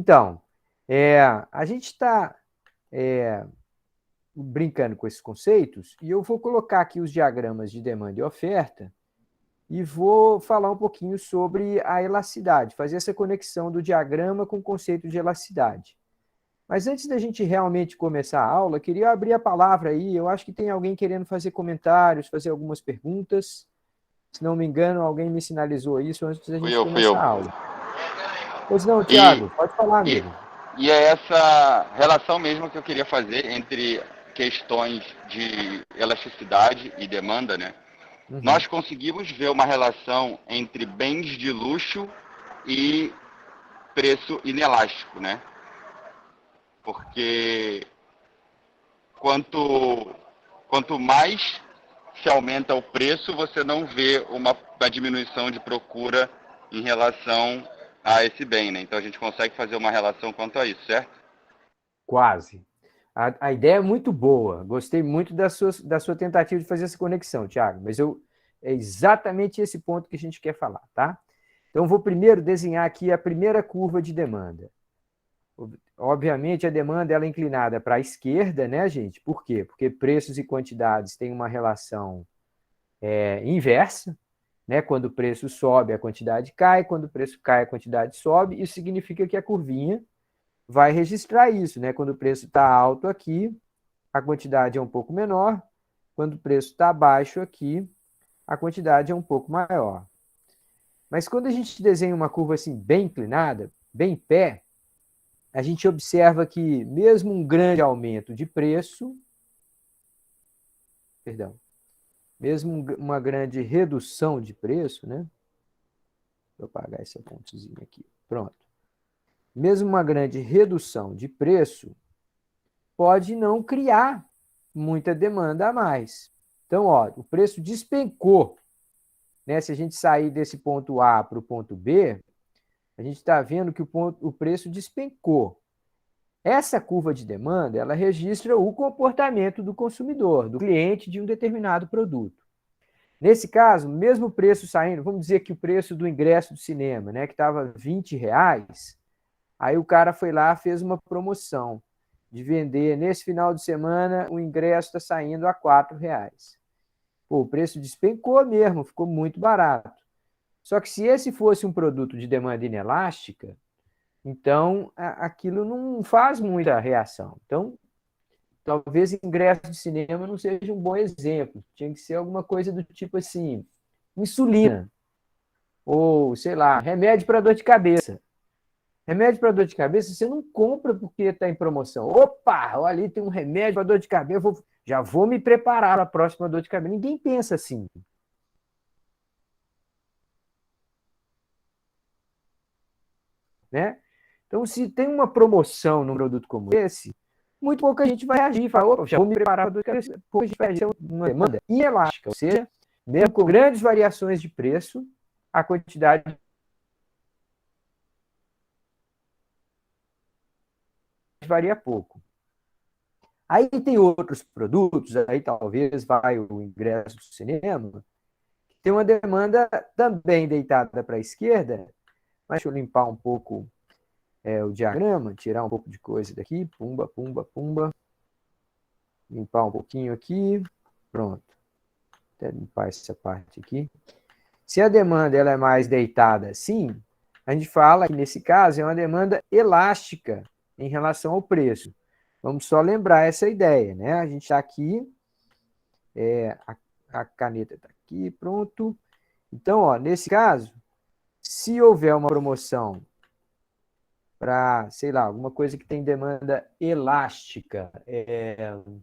Então, a gente está brincando com esses conceitos e eu vou colocar aqui os diagramas de demanda e oferta e vou falar um pouquinho sobre a elasticidade, fazer essa conexão do diagrama com o conceito de elasticidade. Mas antes da gente realmente começar a aula, queria abrir a palavra aí. Eu acho que tem alguém querendo fazer comentários, fazer algumas perguntas. Se não me engano, alguém me sinalizou isso antes da Fui gente eu, fui eu. começar a aula. Pois não, E, Tiago, pode falar, e, amigo. e é essa relação mesmo que eu queria fazer entre questões de elasticidade e demanda, né? Uhum. Nós conseguimos ver uma relação entre bens de luxo e preço inelástico, né? Porque quanto, quanto mais se aumenta o preço, você não vê uma diminuição de procura em relação a esse bem, né? Então a gente consegue fazer uma relação quanto a isso, certo? Quase. A ideia é muito boa. Gostei muito da sua tentativa de fazer essa conexão, Tiago. Mas é exatamente esse ponto que a gente quer falar, tá? Então, vou primeiro desenhar aqui a primeira curva de demanda. Obviamente, a demanda ela é inclinada para a esquerda, né, gente? Por quê? Porque preços e quantidades têm uma relação inversa, né? Quando o preço sobe, a quantidade cai, quando o preço cai, a quantidade sobe. Isso significa que a curvinha vai registrar isso, né? Quando o preço está alto aqui, a quantidade é um pouco menor, quando o preço está baixo aqui, a quantidade é um pouco maior. Mas quando a gente desenha uma curva assim bem inclinada, bem em pé, a gente observa que mesmo um grande aumento de preço, perdão, mesmo uma grande redução de preço, né? Vou apagar essa pontezinha aqui. Pronto. Mesmo uma grande redução de preço pode não criar muita demanda a mais. Então, ó, o preço despencou, né? Se a gente sair desse ponto A para o ponto B, a gente está vendo que o preço despencou. Essa curva de demanda, ela registra o comportamento do consumidor, do cliente de um determinado produto. Nesse caso, mesmo o preço saindo, vamos dizer que o preço do ingresso do cinema, né, que estava R$ 20, aí o cara foi lá, fez uma promoção de vender, nesse final de semana, o ingresso está saindo a R$ 4. Pô, o preço despencou mesmo, ficou muito barato. Só que se esse fosse um produto de demanda inelástica, então aquilo não faz muita reação. Então, talvez ingresso de cinema não seja um bom exemplo. Tinha que ser alguma coisa do tipo assim, insulina, ou sei lá, remédio para dor de cabeça. Remédio para dor de cabeça você não compra porque está em promoção. Opa, olha ali tem um remédio para dor de cabeça, já vou me preparar para a próxima dor de cabeça. Ninguém pensa assim, né? Então, se tem uma promoção num produto como esse, muito pouca gente vai reagir, fala, opa, já vou me preparar para a dor de cabeça. Pouca gente vai reagir, é uma demanda inelástica, ou seja, mesmo com grandes variações de preço, a quantidade varia pouco. Aí tem outros produtos, aí talvez vai o ingresso do cinema, que tem uma demanda também deitada para a esquerda, mas deixa eu limpar um pouco o diagrama, tirar um pouco de coisa daqui, pumba, pumba, pumba, limpar um pouquinho aqui, pronto. Até limpar essa parte aqui. Se a demanda ela é mais deitada assim, a gente fala que nesse caso é uma demanda elástica em relação ao preço. Vamos só lembrar essa ideia, né? A gente está aqui, a caneta está aqui, pronto. Então, ó, nesse caso, se houver uma promoção para, sei lá, alguma coisa que tem demanda elástica, um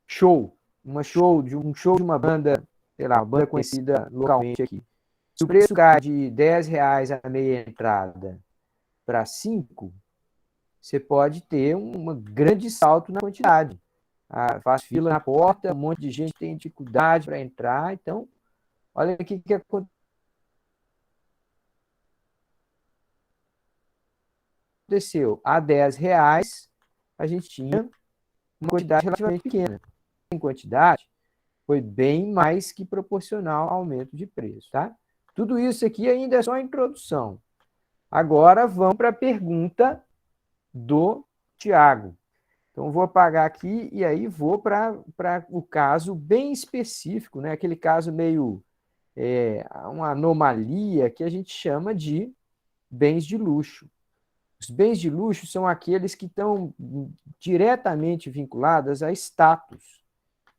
show de uma banda, sei lá, uma banda conhecida localmente aqui. Se o preço cai de R$ 10 a meia entrada para 5, você pode ter um grande salto na quantidade. Faz fila na porta, um monte de gente tem dificuldade para entrar. Então, olha o que aconteceu. A R$ 10, a gente tinha uma quantidade relativamente pequena. Em quantidade, foi bem mais que proporcional ao aumento de preço, tá? Tudo isso aqui ainda é só a introdução. Agora vamos para a pergunta do Tiago. Então, vou apagar aqui e aí vou para o caso bem específico, né? Aquele caso meio uma anomalia que a gente chama de bens de luxo. Os bens de luxo são aqueles que estão diretamente vinculados a status.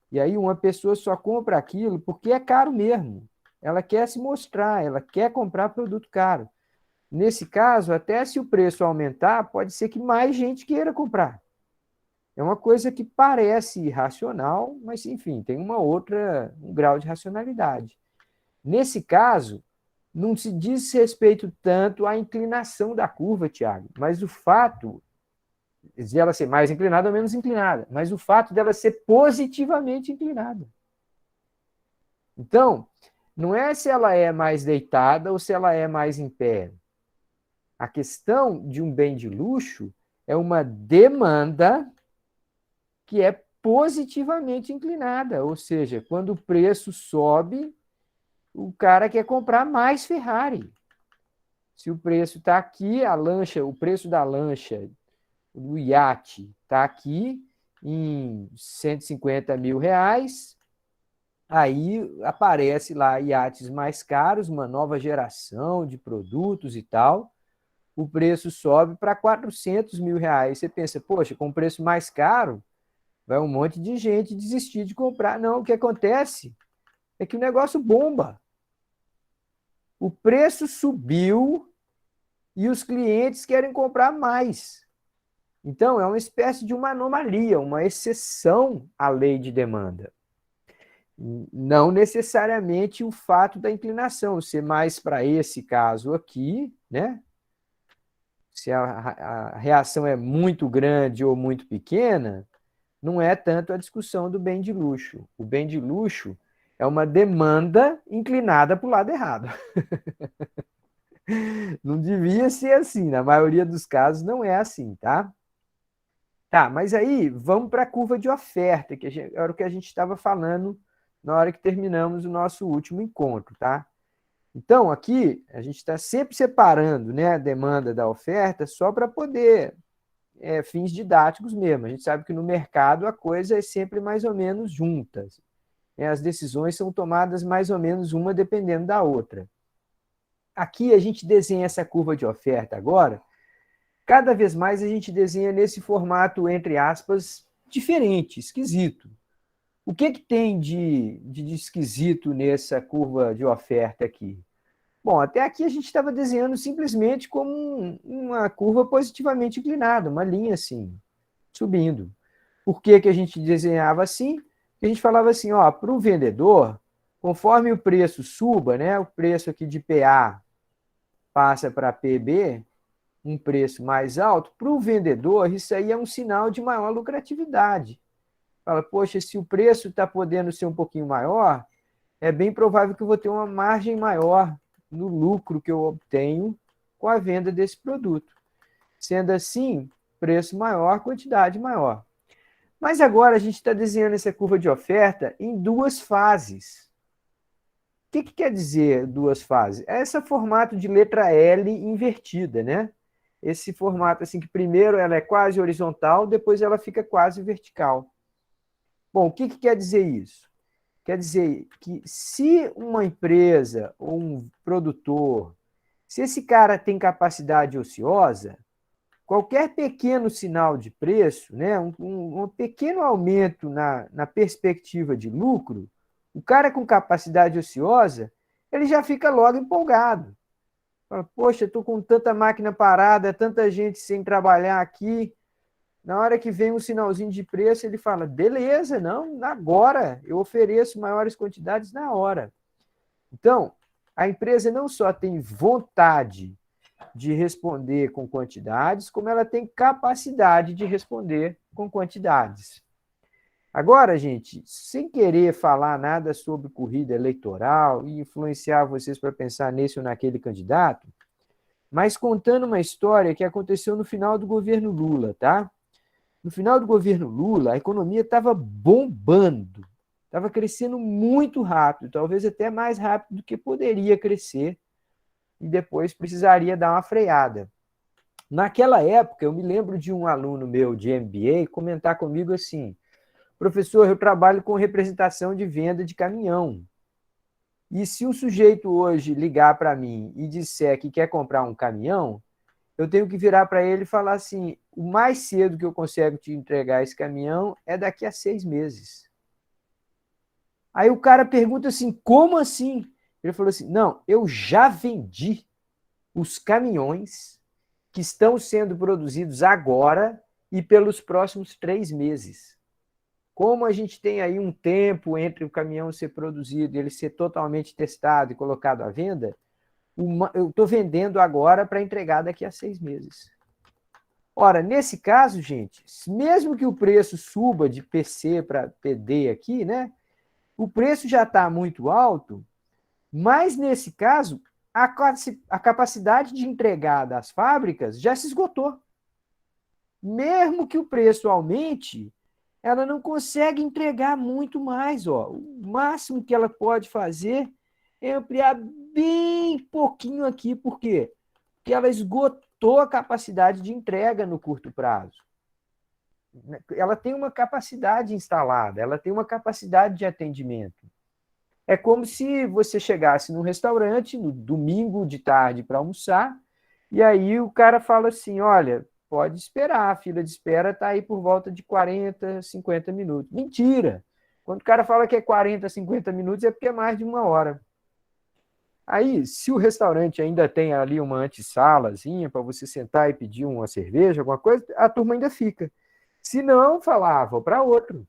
E aí uma pessoa só compra aquilo porque é caro mesmo. Ela quer se mostrar, ela quer comprar produto caro. Nesse caso, até se o preço aumentar, pode ser que mais gente queira comprar. É uma coisa que parece irracional, mas, enfim, tem um grau de racionalidade. Nesse caso, não se diz respeito tanto à inclinação da curva, Tiago, mas o fato de ela ser mais inclinada ou menos inclinada, mas o fato dela ser positivamente inclinada. Então, não é se ela é mais deitada ou se ela é mais em pé. A questão de um bem de luxo é uma demanda que é positivamente inclinada, ou seja, quando o preço sobe, o cara quer comprar mais Ferrari. Se o preço está aqui, o preço da lancha, do iate, está aqui em 150 mil reais, aí aparece lá iates mais caros, uma nova geração de produtos e tal, o preço sobe para 400 mil reais. Você pensa, poxa, com preço mais caro, vai um monte de gente desistir de comprar. Não, o que acontece é que o negócio bomba. O preço subiu e os clientes querem comprar mais. Então, é uma espécie de uma anomalia, uma exceção à lei de demanda. Não necessariamente o fato da inclinação ser mais para esse caso aqui, né? Se a reação é muito grande ou muito pequena, não é tanto a discussão do bem de luxo. O bem de luxo é uma demanda inclinada para o lado errado. Não devia ser assim, na maioria dos casos não é assim, tá? Tá, mas aí vamos para a curva de oferta, que era o que a gente estava falando na hora que terminamos o nosso último encontro, tá? Então, aqui a gente está sempre separando, né, a demanda da oferta só para poder fins didáticos mesmo. A gente sabe que no mercado a coisa é sempre mais ou menos juntas. As decisões são tomadas mais ou menos uma dependendo da outra. Aqui a gente desenha essa curva de oferta agora. Cada vez mais a gente desenha nesse formato, entre aspas, diferente, esquisito. O que tem de esquisito nessa curva de oferta aqui? Bom, até aqui a gente estava desenhando simplesmente como uma curva positivamente inclinada, uma linha assim, subindo. Por que a gente desenhava assim? Porque a gente falava assim, ó, para o vendedor, conforme o preço suba, né, o preço aqui de PA passa para PB, um preço mais alto, para o vendedor isso aí é um sinal de maior lucratividade. Fala, poxa, se o preço está podendo ser um pouquinho maior, é bem provável que eu vou ter uma margem maior no lucro que eu obtenho com a venda desse produto. Sendo assim, preço maior, quantidade maior. Mas agora a gente está desenhando essa curva de oferta em duas fases. O que quer dizer duas fases? É esse formato de letra L invertida, né? Esse formato assim que primeiro ela é quase horizontal, depois ela fica quase vertical. Bom, o que quer dizer isso? Quer dizer que se uma empresa ou um produtor, se esse cara tem capacidade ociosa, qualquer pequeno sinal de preço, né, um pequeno aumento na perspectiva de lucro, o cara com capacidade ociosa, ele já fica logo empolgado. Fala, poxa, estou com tanta máquina parada, tanta gente sem trabalhar aqui. Na hora que vem um sinalzinho de preço, ele fala, beleza, não, agora eu ofereço maiores quantidades na hora. Então, a empresa não só tem vontade de responder com quantidades, como ela tem capacidade de responder com quantidades. Agora, gente, sem querer falar nada sobre corrida eleitoral e influenciar vocês para pensar nesse ou naquele candidato, mas contando uma história que aconteceu no final do governo Lula, tá? No final do governo Lula, a economia estava bombando. Estava crescendo muito rápido, talvez até mais rápido do que poderia crescer, e depois precisaria dar uma freada. Naquela época, eu me lembro de um aluno meu de MBA comentar comigo assim: professor, eu trabalho com representação de venda de caminhão. E se um sujeito hoje ligar para mim e disser que quer comprar um caminhão, eu tenho que virar para ele e falar assim: o mais cedo que eu consigo te entregar esse caminhão é daqui a 6 meses. Aí o cara pergunta assim: como assim? Ele falou assim: não, eu já vendi os caminhões que estão sendo produzidos agora e pelos próximos 3 meses. Como a gente tem aí um tempo entre o caminhão ser produzido e ele ser totalmente testado e colocado à venda, eu estou vendendo agora para entregar daqui a 6 meses. Ora, nesse caso, gente, mesmo que o preço suba de PC para PD aqui, né? O preço já está muito alto, mas nesse caso, a capacidade de entregar das fábricas já se esgotou. Mesmo que o preço aumente, ela não consegue entregar muito mais. Ó. O máximo que ela pode fazer é ampliar bem pouquinho aqui. Por quê? Porque ela esgotou a capacidade de entrega no curto prazo. Ela tem uma capacidade instalada, ela tem uma capacidade de atendimento. É como se você chegasse num restaurante no domingo de tarde para almoçar, e aí o cara fala assim: olha, pode esperar, a fila de espera está aí por volta de 40, 50 minutos. Mentira! Quando o cara fala que é 40, 50 minutos, é porque é mais de uma hora. Aí, se o restaurante ainda tem ali uma antessalazinha para você sentar e pedir uma cerveja, alguma coisa, a turma ainda fica. Se não, falava para outro.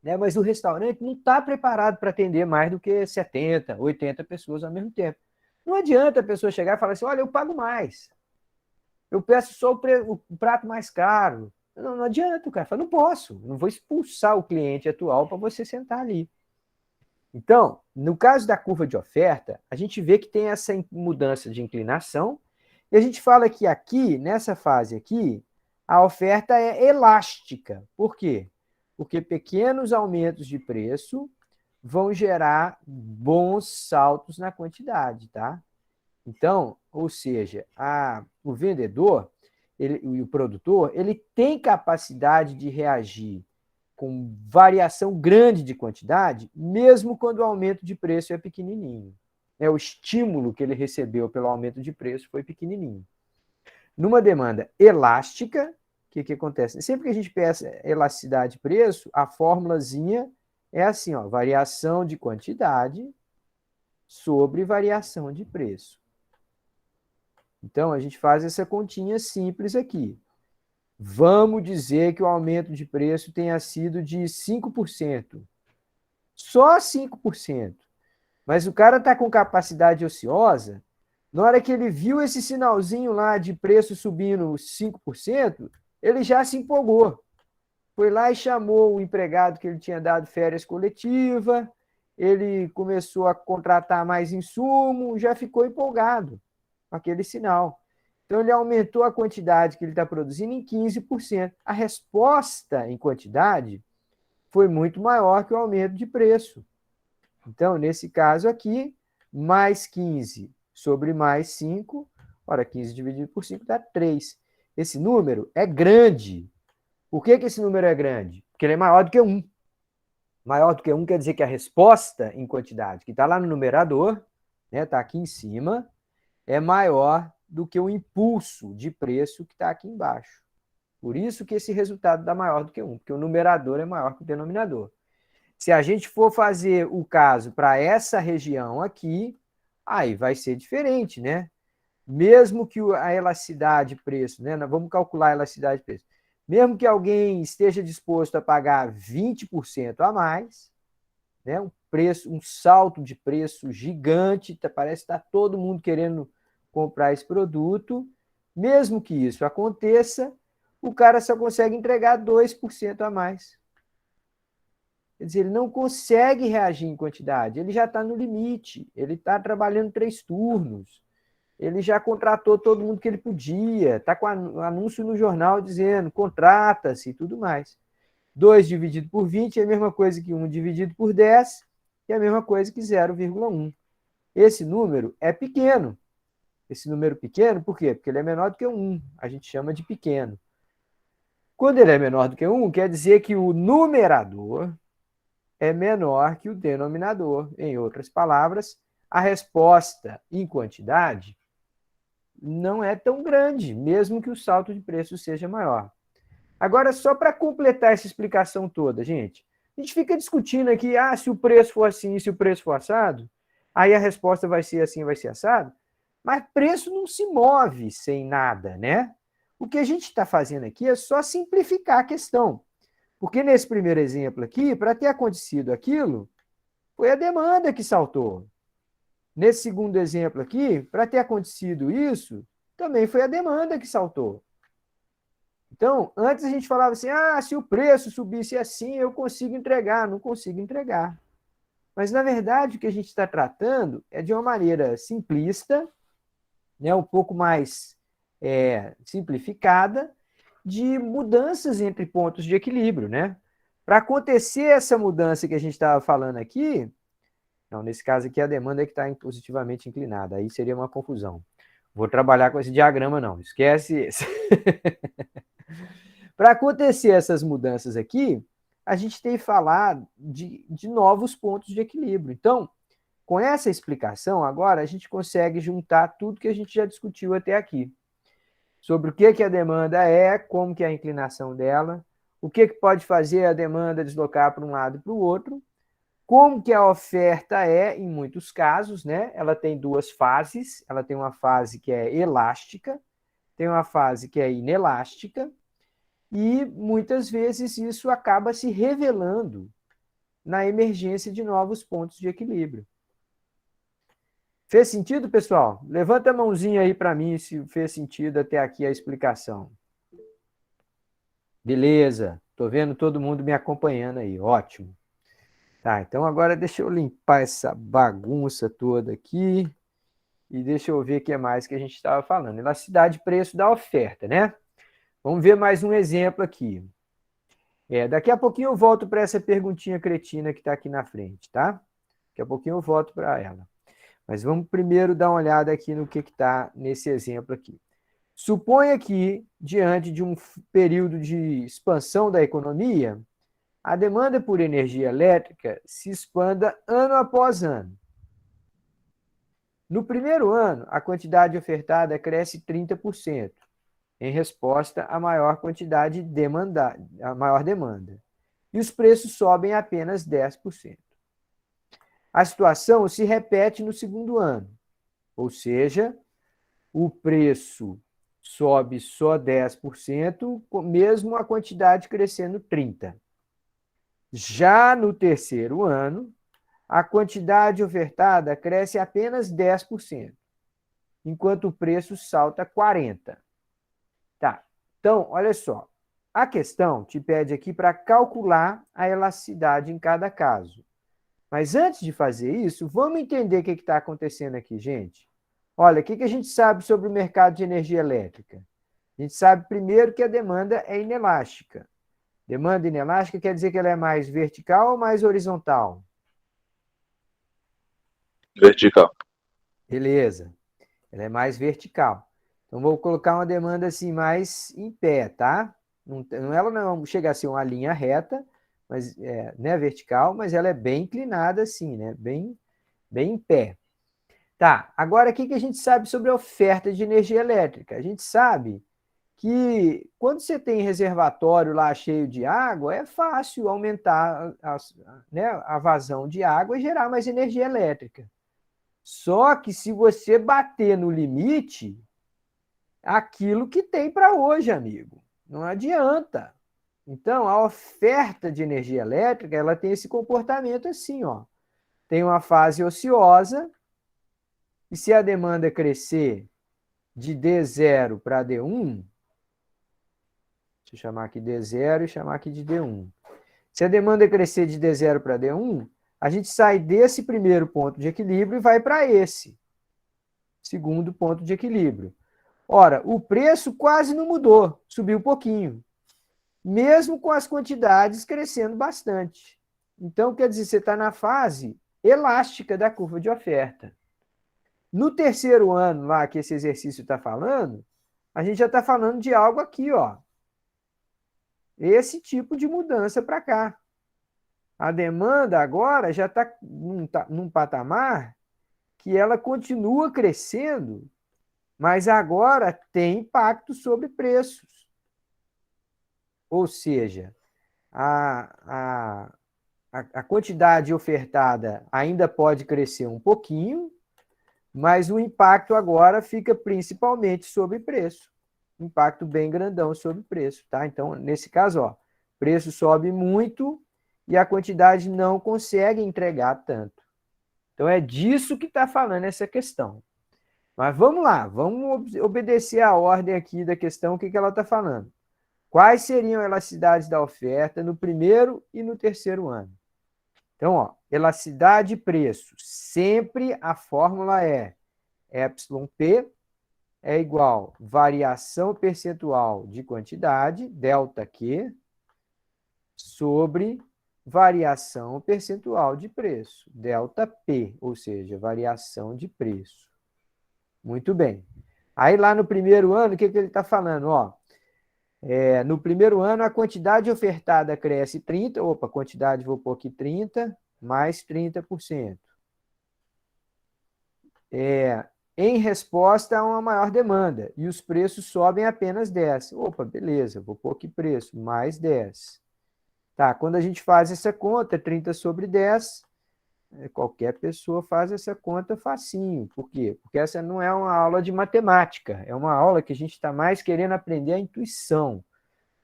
Né? Mas o restaurante não está preparado para atender mais do que 70, 80 pessoas ao mesmo tempo. Não adianta a pessoa chegar e falar assim: olha, eu pago mais. Eu peço só o prato mais caro. Não adianta, o cara fala: não posso, não vou expulsar o cliente atual para você sentar ali. Então, no caso da curva de oferta, a gente vê que tem essa mudança de inclinação, e a gente fala que aqui, nessa fase aqui, a oferta é elástica. Por quê? Porque pequenos aumentos de preço vão gerar bons saltos na quantidade, tá? Então, ou seja, o vendedor e o produtor, ele tem capacidade de reagir com variação grande de quantidade, mesmo quando o aumento de preço é pequenininho. O estímulo que ele recebeu pelo aumento de preço foi pequenininho. Numa demanda elástica, o que acontece? Sempre que a gente pensa elasticidade de preço, a formulazinha é assim, ó, variação de quantidade sobre variação de preço. Então, a gente faz essa continha simples aqui. Vamos dizer que o aumento de preço tenha sido de 5%. Só 5%. Mas o cara está com capacidade ociosa, na hora que ele viu esse sinalzinho lá de preço subindo 5%, ele já se empolgou. Foi lá e chamou o empregado que ele tinha dado férias coletiva, ele começou a contratar mais insumo, já ficou empolgado com aquele sinal. Então, ele aumentou a quantidade que ele está produzindo em 15%. A resposta em quantidade foi muito maior que o aumento de preço. Então, nesse caso aqui, mais 15 sobre mais 5, ora, 15 dividido por 5 dá 3. Esse número é grande. Por que esse número é grande? Porque ele é maior do que 1. Maior do que 1 quer dizer que a resposta em quantidade, que está lá no numerador, né, está aqui em cima, é maior do que o impulso de preço que está aqui embaixo. Por isso que esse resultado dá maior do que 1, porque o numerador é maior que o denominador. Se a gente for fazer o caso para essa região aqui, aí vai ser diferente, né? Mesmo que a elasticidade de preço, né? Nós vamos calcular a elasticidade de preço. Mesmo que alguém esteja disposto a pagar 20% a mais, né? Um salto de preço gigante, parece que está todo mundo querendo comprar esse produto. Mesmo que isso aconteça, o cara só consegue entregar 2% a mais. Quer dizer, ele não consegue reagir em quantidade, ele já está no limite, ele está trabalhando 3 turnos, ele já contratou todo mundo que ele podia, está com anúncio no jornal dizendo contrata-se e tudo mais. 2 dividido por 20 é a mesma coisa que 1 dividido por 10, e é a mesma coisa que 0,1. Esse número é pequeno. Esse número pequeno, por quê? Porque ele é menor do que 1. A gente chama de pequeno. Quando ele é menor do que 1, quer dizer que o numerador é menor que o denominador. Em outras palavras, a resposta em quantidade não é tão grande, mesmo que o salto de preço seja maior. Agora, só para completar essa explicação toda, gente, a gente fica discutindo aqui, se o preço for assim, se o preço for assado, aí a resposta vai ser assim, vai ser assado, mas preço não se move sem nada, né? O que a gente está fazendo aqui é só simplificar a questão. Porque nesse primeiro exemplo aqui, para ter acontecido aquilo, foi a demanda que saltou. Nesse segundo exemplo aqui, para ter acontecido isso, também foi a demanda que saltou. Então, antes a gente falava assim, se o preço subisse assim, eu consigo entregar. Não consigo entregar. Mas, na verdade, o que a gente está tratando é de uma maneira simplista, né, um pouco mais simplificada, de mudanças entre pontos de equilíbrio, né? Para acontecer essa mudança que a gente estava falando aqui, não, nesse caso aqui a demanda é que está positivamente inclinada, aí seria uma confusão. Vou trabalhar com esse diagrama, não, esquece esse. Para acontecer essas mudanças aqui, a gente tem que falar de novos pontos de equilíbrio. Então, com essa explicação, agora a gente consegue juntar tudo que a gente já discutiu até aqui. Sobre o que a demanda é, como que é a inclinação dela, o que pode fazer a demanda deslocar para um lado e para o outro, como que a oferta é, em muitos casos, né? Ela tem duas fases, ela tem uma fase que é elástica, tem uma fase que é inelástica, e muitas vezes isso acaba se revelando na emergência de novos pontos de equilíbrio. Fez sentido, pessoal? Levanta a mãozinha aí para mim se fez sentido até aqui a explicação. Beleza, estou vendo todo mundo me acompanhando aí, ótimo. Tá, então agora deixa eu limpar essa bagunça toda aqui e deixa eu ver o que mais que a gente estava falando. Elasticidade de preço da oferta, né? Vamos ver mais um exemplo aqui. Daqui a pouquinho eu volto para essa perguntinha cretina que está aqui na frente, tá? Daqui a pouquinho eu volto para ela. Mas vamos primeiro dar uma olhada aqui no que está nesse exemplo aqui. Suponha que, diante de um período de expansão da economia, a demanda por energia elétrica se expanda ano após ano. No primeiro ano, a quantidade ofertada cresce 30%, em resposta à maior quantidade demandada, à maior demanda. E os preços sobem apenas 10%. A situação se repete no segundo ano, ou seja, o preço sobe só 10%, mesmo a quantidade crescendo 30%. Já no terceiro ano, a quantidade ofertada cresce apenas 10%, enquanto o preço salta 40%. Tá, então, olha só. A questão te pede aqui para calcular a elasticidade em cada caso. Mas antes de fazer isso, vamos entender o que está acontecendo aqui, gente. Olha, o que a gente sabe sobre o mercado de energia elétrica? A gente sabe primeiro que a demanda é inelástica. Demanda inelástica quer dizer que ela é mais vertical ou mais horizontal? Vertical. Beleza. Ela é mais vertical. Então, vou colocar uma demanda assim mais em pé, tá? Ela não chega a ser uma linha reta, mas né, vertical, mas ela é bem inclinada assim, né? Bem em pé. Tá, agora o que a gente sabe sobre a oferta de energia elétrica? A gente sabe que quando você tem reservatório lá cheio de água, é fácil aumentar a vazão de água e gerar mais energia elétrica. Só que se você bater no limite, aquilo que tem para hoje, amigo, não adianta. Então, a oferta de energia elétrica, ela tem esse comportamento assim, ó. Tem uma fase ociosa, e se a demanda crescer de D0 para D1, deixa eu chamar aqui D0 e chamar aqui de D1. Se a demanda crescer de D0 para D1, a gente sai desse primeiro ponto de equilíbrio e vai para esse segundo ponto de equilíbrio. Ora, o preço quase não mudou, subiu um pouquinho. mesmo com as quantidades crescendo bastante. Então, quer dizer, você está na fase elástica da curva de oferta. No terceiro ano lá que esse exercício está falando, a gente já está falando de algo aqui, ó. Esse tipo de mudança para cá. A demanda agora já está num patamar que ela continua crescendo, mas agora tem impacto sobre preços. Ou seja, a quantidade ofertada ainda pode crescer um pouquinho, mas o impacto agora fica principalmente sobre preço. Impacto bem grandão sobre preço, tá? Então, nesse caso, ó, preço sobe muito e a quantidade não consegue entregar tanto. Então, é disso que está falando essa questão. Mas vamos lá, vamos obedecer a ordem aqui da questão, o que ela está falando. Quais seriam as elasticidades da oferta no primeiro e no terceiro ano? Então, ó, elasticidade e preço. Sempre a fórmula é εp é igual variação percentual de quantidade, ΔQ, sobre variação percentual de preço, ΔP, ou seja, variação de preço. Muito bem. Aí lá no primeiro ano, o que ele está falando? Ó, no primeiro ano, a quantidade ofertada cresce 30%, opa, quantidade, vou pôr aqui 30%, mais 30%. Em resposta a uma maior demanda, e os preços sobem apenas 10%. Opa, beleza, vou pôr aqui preço, mais 10%. Tá, quando a gente faz essa conta, 30 sobre 10, qualquer pessoa faz essa conta facinho. Por quê? Porque essa não é uma aula de matemática, é uma aula que a gente está mais querendo aprender a intuição.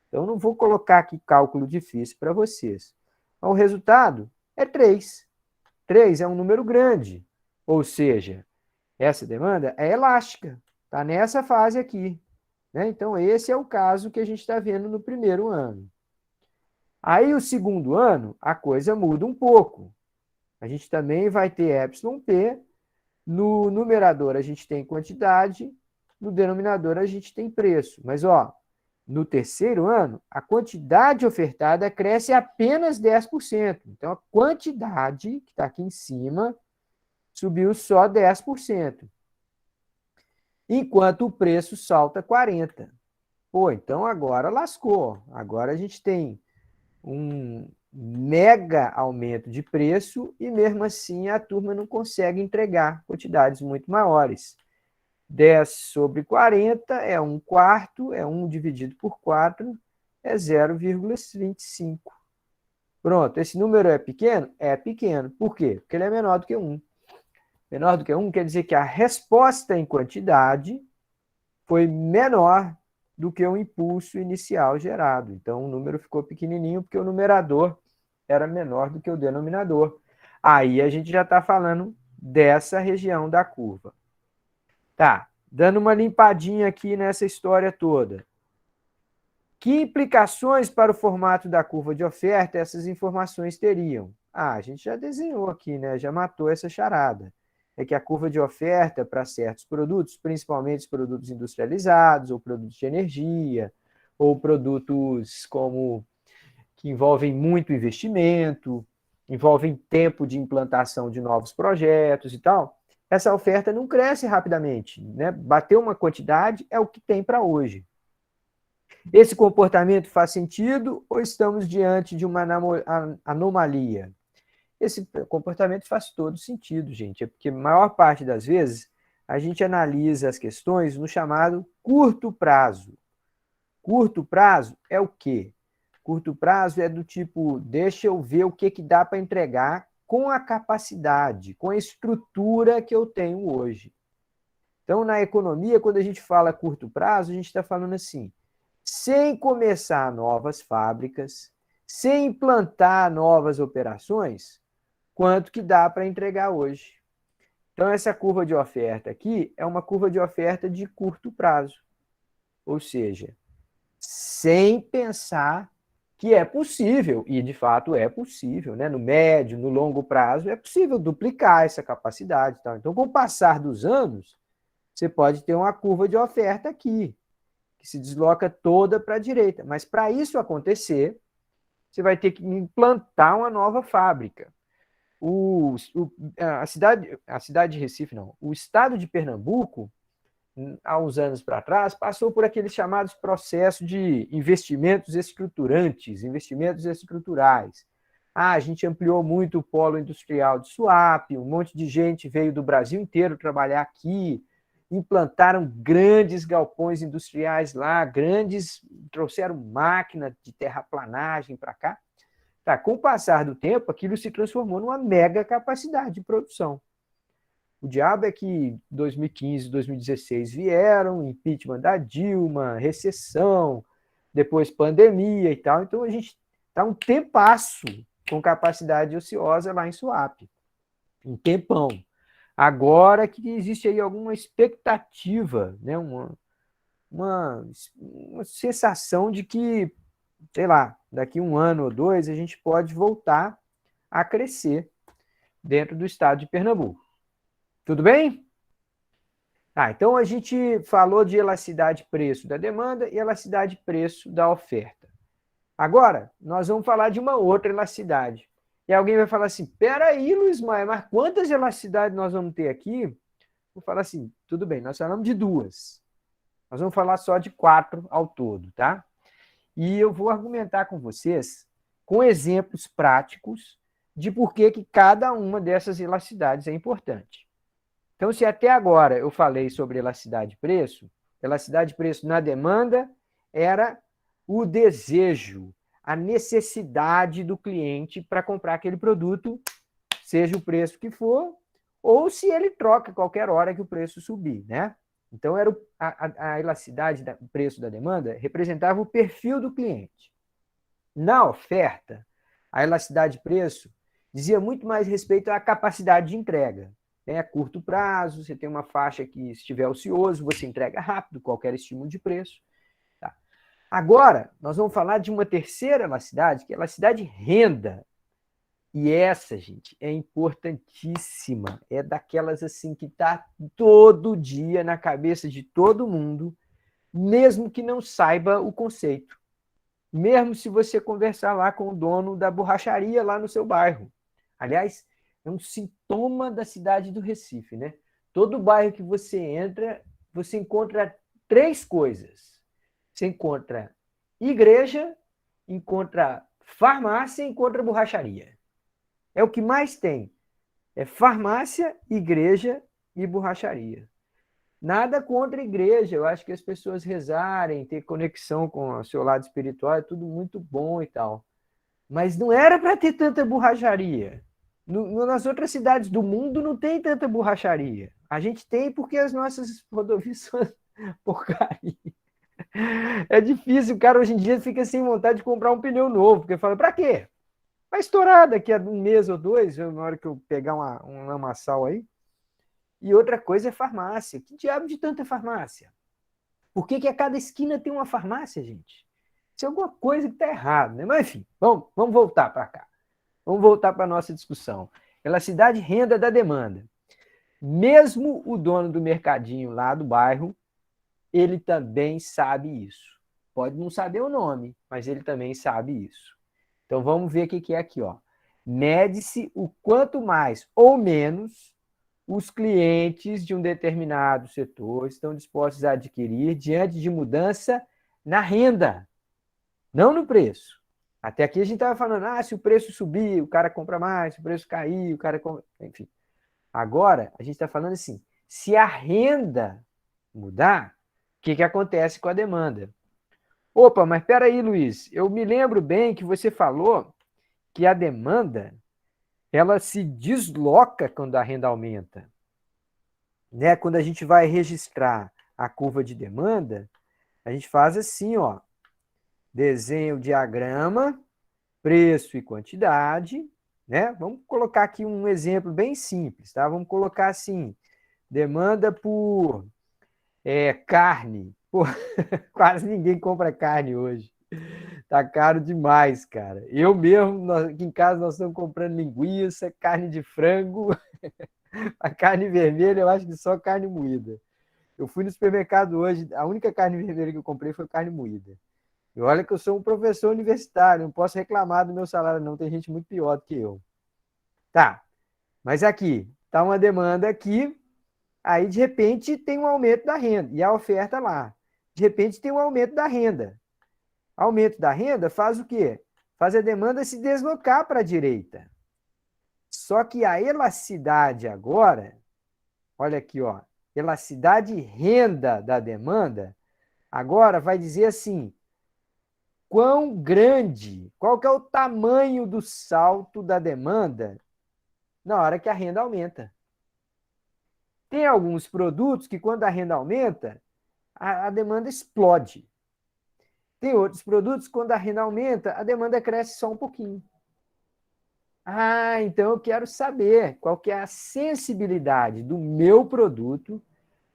Então, eu não vou colocar aqui cálculo difícil para vocês. Então, o resultado é 3. 3 é um número grande, ou seja, essa demanda é elástica, está nessa fase aqui. Né? Então, esse é o caso que a gente está vendo no primeiro ano. Aí, o segundo ano, a coisa muda um pouco. A gente também vai ter εp. No numerador, a gente tem quantidade. No denominador, a gente tem preço. Mas, ó, no terceiro ano, a quantidade ofertada cresce apenas 10%. Então, a quantidade que está aqui em cima subiu só 10%. Enquanto o preço salta 40%. Pô, então agora lascou. Agora a gente tem um mega aumento de preço e mesmo assim a turma não consegue entregar quantidades muito maiores. 10 sobre 40 é 1/4, é 1 dividido por 4, é 0,25. Pronto, esse número é pequeno? É pequeno. Por quê? Porque ele é menor do que 1. Menor do que 1 quer dizer que a resposta em quantidade foi menor do que o impulso inicial gerado. Então, o número ficou pequenininho porque o numerador era menor do que o denominador. Aí a gente já está falando dessa região da curva. Tá, dando uma limpadinha aqui nessa história toda. Que implicações para o formato da curva de oferta essas informações teriam? Ah, a gente já desenhou aqui, né? Já matou essa charada. É que a curva de oferta para certos produtos, principalmente os produtos industrializados, ou produtos de energia, ou produtos como que envolvem muito investimento, envolvem tempo de implantação de novos projetos e tal, essa oferta não cresce rapidamente, né? Bater uma quantidade é o que tem para hoje. Esse comportamento faz sentido ou estamos diante de uma anomalia? Esse comportamento faz todo sentido, gente. É porque a maior parte das vezes a gente analisa as questões no chamado curto prazo. Curto prazo é o quê? Curto prazo é do tipo, deixa eu ver o que dá para entregar com a capacidade, com a estrutura que eu tenho hoje. Então, na economia, quando a gente fala curto prazo, a gente está falando assim, sem começar novas fábricas, sem implantar novas operações, quanto que dá para entregar hoje. Então, essa curva de oferta aqui é uma curva de oferta de curto prazo. Ou seja, sem pensar que é possível, e de fato é possível, né? No médio, no longo prazo, é possível duplicar essa capacidade. Tá? Então, com o passar dos anos, você pode ter uma curva de oferta aqui, que se desloca toda para a direita. Mas para isso acontecer, você vai ter que implantar uma nova fábrica. A cidade de Recife, não, o estado de Pernambuco, há uns anos para trás, passou por aqueles chamados processos de investimentos estruturantes, investimentos estruturais. A gente ampliou muito o polo industrial de Suape, um monte de gente veio do Brasil inteiro trabalhar aqui, implantaram grandes galpões industriais lá, trouxeram máquina de terraplanagem para cá. Tá, com o passar do tempo, aquilo se transformou numa mega capacidade de produção. O diabo é que 2015, 2016 vieram, impeachment da Dilma, recessão, depois pandemia e tal. Então a gente está um tempasso com capacidade ociosa lá em Suape. Um tempão. Agora que existe aí alguma expectativa, né? uma sensação de que, sei lá, daqui um ano ou dois a gente pode voltar a crescer dentro do estado de Pernambuco. Tudo bem? Então a gente falou de elasticidade preço da demanda e elasticidade preço da oferta. Agora, nós vamos falar de uma outra elasticidade. E alguém vai falar assim, peraí, Luiz Maia, mas quantas elasticidades nós vamos ter aqui? Vou falar assim, tudo bem, nós falamos de 2. Nós vamos falar só de 4 ao todo, tá? E eu vou argumentar com vocês com exemplos práticos de por que cada uma dessas elasticidades é importante. Então, se até agora eu falei sobre elasticidade de preço na demanda era o desejo, a necessidade do cliente para comprar aquele produto, seja o preço que for, ou se ele troca a qualquer hora que o preço subir, né? Então, era a elasticidade do preço da demanda representava o perfil do cliente. Na oferta, a elasticidade de preço dizia muito mais respeito à capacidade de entrega. A curto prazo, você tem uma faixa que, se estiver ocioso, você entrega rápido, qualquer estímulo de preço. Tá? Agora, nós vamos falar de uma terceira elasticidade, que é a elasticidade renda. E essa, gente, é importantíssima. É daquelas assim que está todo dia na cabeça de todo mundo, mesmo que não saiba o conceito. Mesmo se você conversar lá com o dono da borracharia lá no seu bairro. Aliás, é um sintoma da cidade do Recife, né? Todo bairro que você entra, você encontra 3 coisas. Você encontra igreja, encontra farmácia e encontra borracharia. É o que mais tem. É farmácia, igreja e borracharia. Nada contra a igreja. Eu acho que as pessoas rezarem, ter conexão com o seu lado espiritual é tudo muito bom e tal. Mas não era para ter tanta borracharia. Nas outras cidades do mundo não tem tanta borracharia. A gente tem porque as nossas rodovias são porcaria. É difícil, o cara hoje em dia fica sem vontade de comprar um pneu novo, porque fala, para quê? Vai estourar daqui a um mês ou 2, na hora que eu pegar um lamaçal aí. E outra coisa é farmácia. Que diabo de tanta farmácia? Por que a cada esquina tem uma farmácia, gente? Isso é alguma coisa que está errada, né? Mas, enfim, vamos voltar para cá. Vamos voltar para a nossa discussão. Elasticidade renda da demanda. Mesmo o dono do mercadinho lá do bairro, ele também sabe isso. Pode não saber o nome, mas ele também sabe isso. Então, vamos ver o que é aqui. Mede-se o quanto mais ou menos os clientes de um determinado setor estão dispostos a adquirir diante de mudança na renda, não no preço. Até aqui a gente estava falando, se o preço subir, o cara compra mais, se o preço cair, o cara compra... Enfim. Agora, a gente está falando assim, se a renda mudar, o que acontece com a demanda? Opa, mas espera aí, Luiz, eu me lembro bem que você falou que a demanda ela se desloca quando a renda aumenta. Né? Quando a gente vai registrar a curva de demanda, a gente faz assim, desenha o diagrama, preço e quantidade, né? Vamos colocar aqui um exemplo bem simples, tá? Vamos colocar assim, demanda por carne. Pô, quase ninguém compra carne hoje. Tá caro demais, cara. Eu mesmo, aqui em casa, nós estamos comprando linguiça, carne de frango, a carne vermelha, eu acho que só carne moída. Eu fui no supermercado hoje, a única carne vermelha que eu comprei foi carne moída. E olha que eu sou um professor universitário, não posso reclamar do meu salário, não. Tem gente muito pior do que eu. Tá, mas aqui, tá uma demanda aqui, aí de repente tem um aumento da renda, e a oferta lá. De repente tem um aumento da renda. Aumento da renda faz o quê? Faz a demanda se deslocar para a direita. Só que a elasticidade agora, olha aqui, ó, elasticidade renda da demanda, agora vai dizer assim, quão grande, qual que é o tamanho do salto da demanda na hora que a renda aumenta. Tem alguns produtos que quando a renda aumenta, a demanda explode. Tem outros produtos que quando a renda aumenta, a demanda cresce só um pouquinho. Ah, então eu quero saber qual que é a sensibilidade do meu produto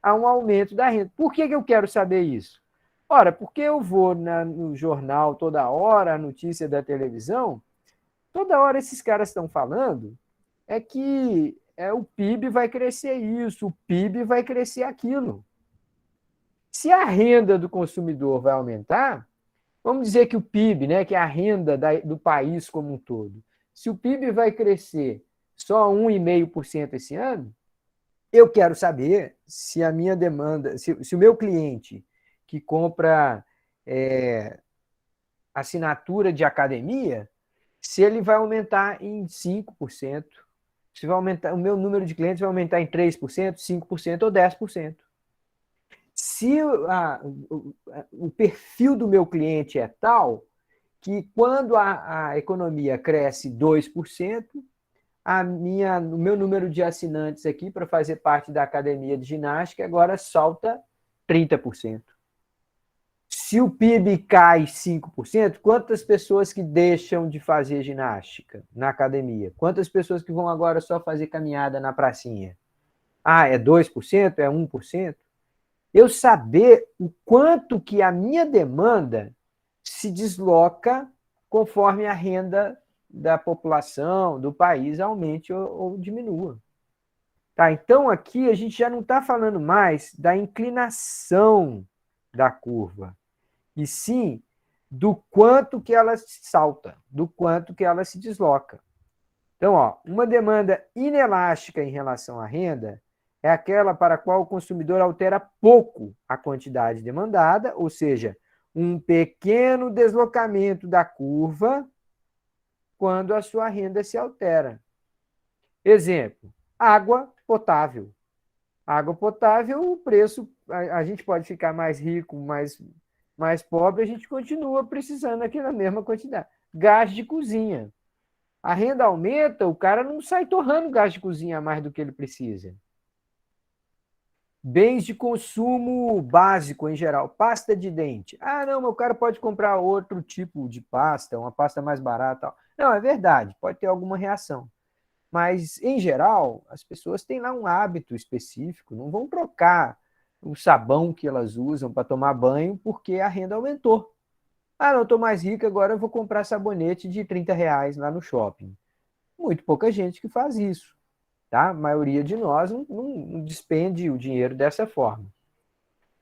a um aumento da renda. Por que eu quero saber isso? Ora, porque eu vou no jornal toda hora, a notícia da televisão, toda hora esses caras estão falando é que o PIB vai crescer isso, o PIB vai crescer aquilo. Se a renda do consumidor vai aumentar, vamos dizer que o PIB, né, que é a renda do país como um todo, se o PIB vai crescer só 1,5% esse ano, eu quero saber se a minha demanda, se o meu cliente que compra assinatura de academia, se ele vai aumentar em 5%, se vai aumentar, o meu número de clientes vai aumentar em 3%, 5% ou 10%. Se o perfil do meu cliente é tal que quando a economia cresce 2%, o meu número de assinantes aqui para fazer parte da academia de ginástica agora salta 30%. Se o PIB cai 5%, quantas pessoas que deixam de fazer ginástica na academia? Quantas pessoas que vão agora só fazer caminhada na pracinha? Ah, é 2%? É 1%? Eu saber o quanto que a minha demanda se desloca conforme a renda da população, do país, aumente ou diminua. Tá, então aqui a gente já não está falando mais da inclinação da curva, e sim do quanto que ela salta, do quanto que ela se desloca. Então, ó, uma demanda inelástica em relação à renda é aquela para a qual o consumidor altera pouco a quantidade demandada, ou seja, um pequeno deslocamento da curva quando a sua renda se altera. Exemplo, água potável. Água potável, o preço, a gente pode ficar mais rico, mais pobre, a gente continua precisando aqui na mesma quantidade. Gás de cozinha. A renda aumenta, o cara não sai torrando gás de cozinha mais do que ele precisa. Bens de consumo básico em geral, pasta de dente. Ah, não, mas o cara pode comprar outro tipo de pasta, uma pasta mais barata. Não, é verdade, pode ter alguma reação. Mas, em geral, as pessoas têm lá um hábito específico, não vão trocar o sabão que elas usam para tomar banho porque a renda aumentou. Ah, não, estou mais rica, agora eu vou comprar sabonete de R$ 30 lá no shopping. Muito pouca gente que faz isso. Tá? A maioria de nós não despende o dinheiro dessa forma.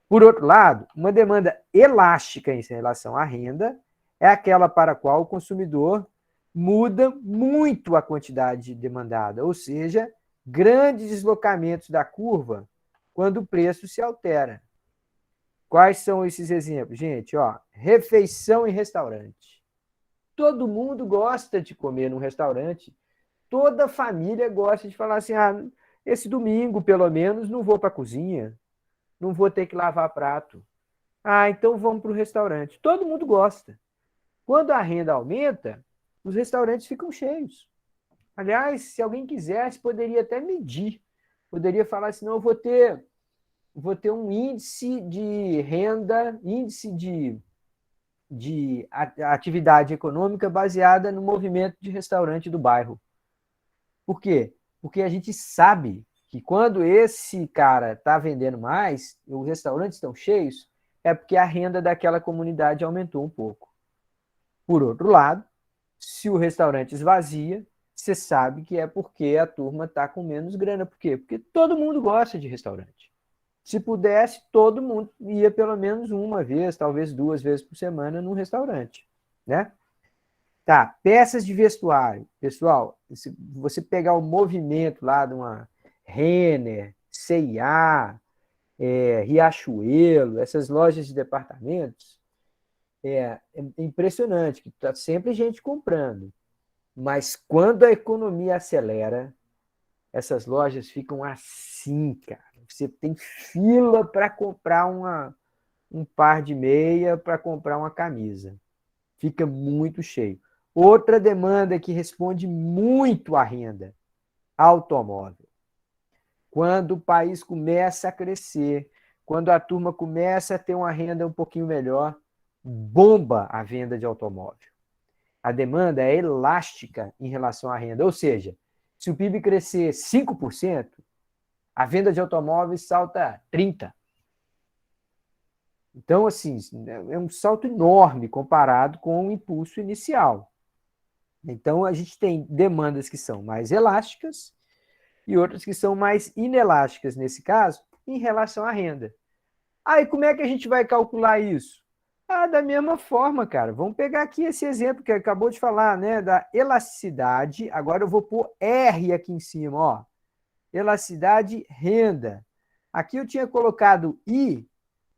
Por outro lado, uma demanda elástica em relação à renda é aquela para a qual o consumidor muda muito a quantidade demandada, ou seja, grandes deslocamentos da curva quando o preço se altera. Quais são esses exemplos? Gente, ó, refeição em restaurante. Todo mundo gosta de comer num restaurante. Toda família gosta de falar assim, esse domingo, pelo menos, não vou para a cozinha, não vou ter que lavar prato. Ah, então vamos para o restaurante. Todo mundo gosta. Quando a renda aumenta, os restaurantes ficam cheios. Aliás, se alguém quisesse, poderia até medir. Poderia falar assim, não, eu vou ter um índice de renda, índice de atividade econômica baseada no movimento de restaurante do bairro. Por quê? Porque a gente sabe que quando esse cara está vendendo mais, os restaurantes estão cheios, é porque a renda daquela comunidade aumentou um pouco. Por outro lado, se o restaurante esvazia, você sabe que é porque a turma está com menos grana. Por quê? Porque todo mundo gosta de restaurante. Se pudesse, todo mundo ia pelo menos uma vez, talvez 2 vezes por semana num restaurante, né? Tá, peças de vestuário. Pessoal, se você pegar o movimento lá de uma Renner, C&A, Riachuelo, essas lojas de departamentos, é impressionante, que tá sempre gente comprando. Mas quando a economia acelera, essas lojas ficam assim, cara. Você tem fila para comprar um par de meia, para comprar uma camisa. Fica muito cheio. Outra demanda que responde muito à renda, automóvel. Quando o país começa a crescer, quando a turma começa a ter uma renda um pouquinho melhor, bomba a venda de automóvel. A demanda é elástica em relação à renda, ou seja, se o PIB crescer 5%, a venda de automóveis salta 30%. Então, assim, é um salto enorme comparado com o impulso inicial. Então, a gente tem demandas que são mais elásticas e outras que são mais inelásticas, nesse caso, em relação à renda. Aí, como é que a gente vai calcular isso? Ah, da mesma forma, cara. Vamos pegar aqui esse exemplo que acabou de falar, né, da elasticidade. Agora eu vou pôr R aqui em cima, ó. Elasticidade, renda. Aqui eu tinha colocado I,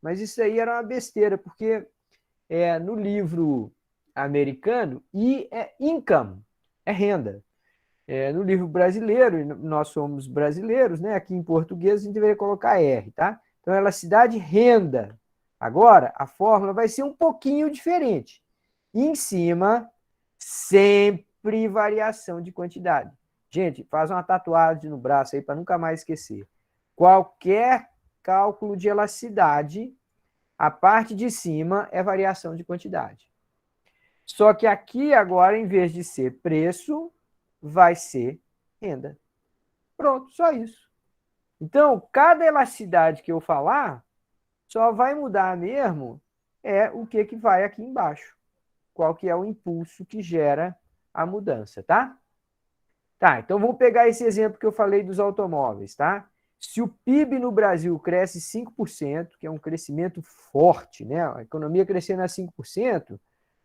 mas isso aí era uma besteira, porque no livro americano, I é income, é renda. No livro brasileiro, e nós somos brasileiros, né? Aqui em português a gente deveria colocar R, tá? Então, elasticidade, renda. Agora, a fórmula vai ser um pouquinho diferente. Em cima, sempre variação de quantidade. Gente, faz uma tatuagem no braço aí para nunca mais esquecer. Qualquer cálculo de elasticidade, a parte de cima é variação de quantidade. Só que aqui agora, em vez de ser preço, vai ser renda. Pronto, só isso. Então, cada elasticidade que eu falar, só vai mudar mesmo o que vai aqui embaixo. Qual que é o impulso que gera a mudança, tá? Tá, então vamos pegar esse exemplo que eu falei dos automóveis, tá? Se o PIB no Brasil cresce 5%, que é um crescimento forte, né? A economia crescendo a 5%,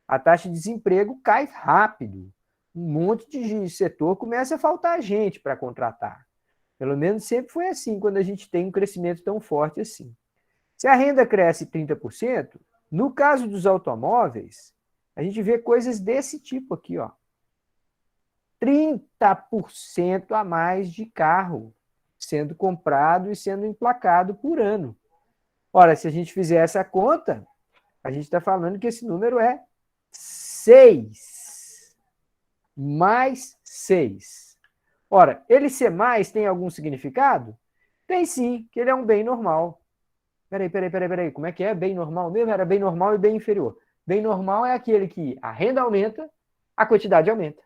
a taxa de desemprego cai rápido. Um monte de setor começa a faltar gente para contratar. Pelo menos sempre foi assim, quando a gente tem um crescimento tão forte assim. Se a renda cresce 30%, no caso dos automóveis, a gente vê coisas desse tipo aqui, ó. 30% a mais de carro sendo comprado e sendo emplacado por ano. Ora, se a gente fizer essa conta, a gente está falando que esse número é 6 mais 6. Ora, ele ser mais tem algum significado? Tem sim, que ele é um bem normal. Peraí, como é que é bem normal mesmo? Era bem normal e bem inferior. Bem normal é aquele que a renda aumenta, a quantidade aumenta.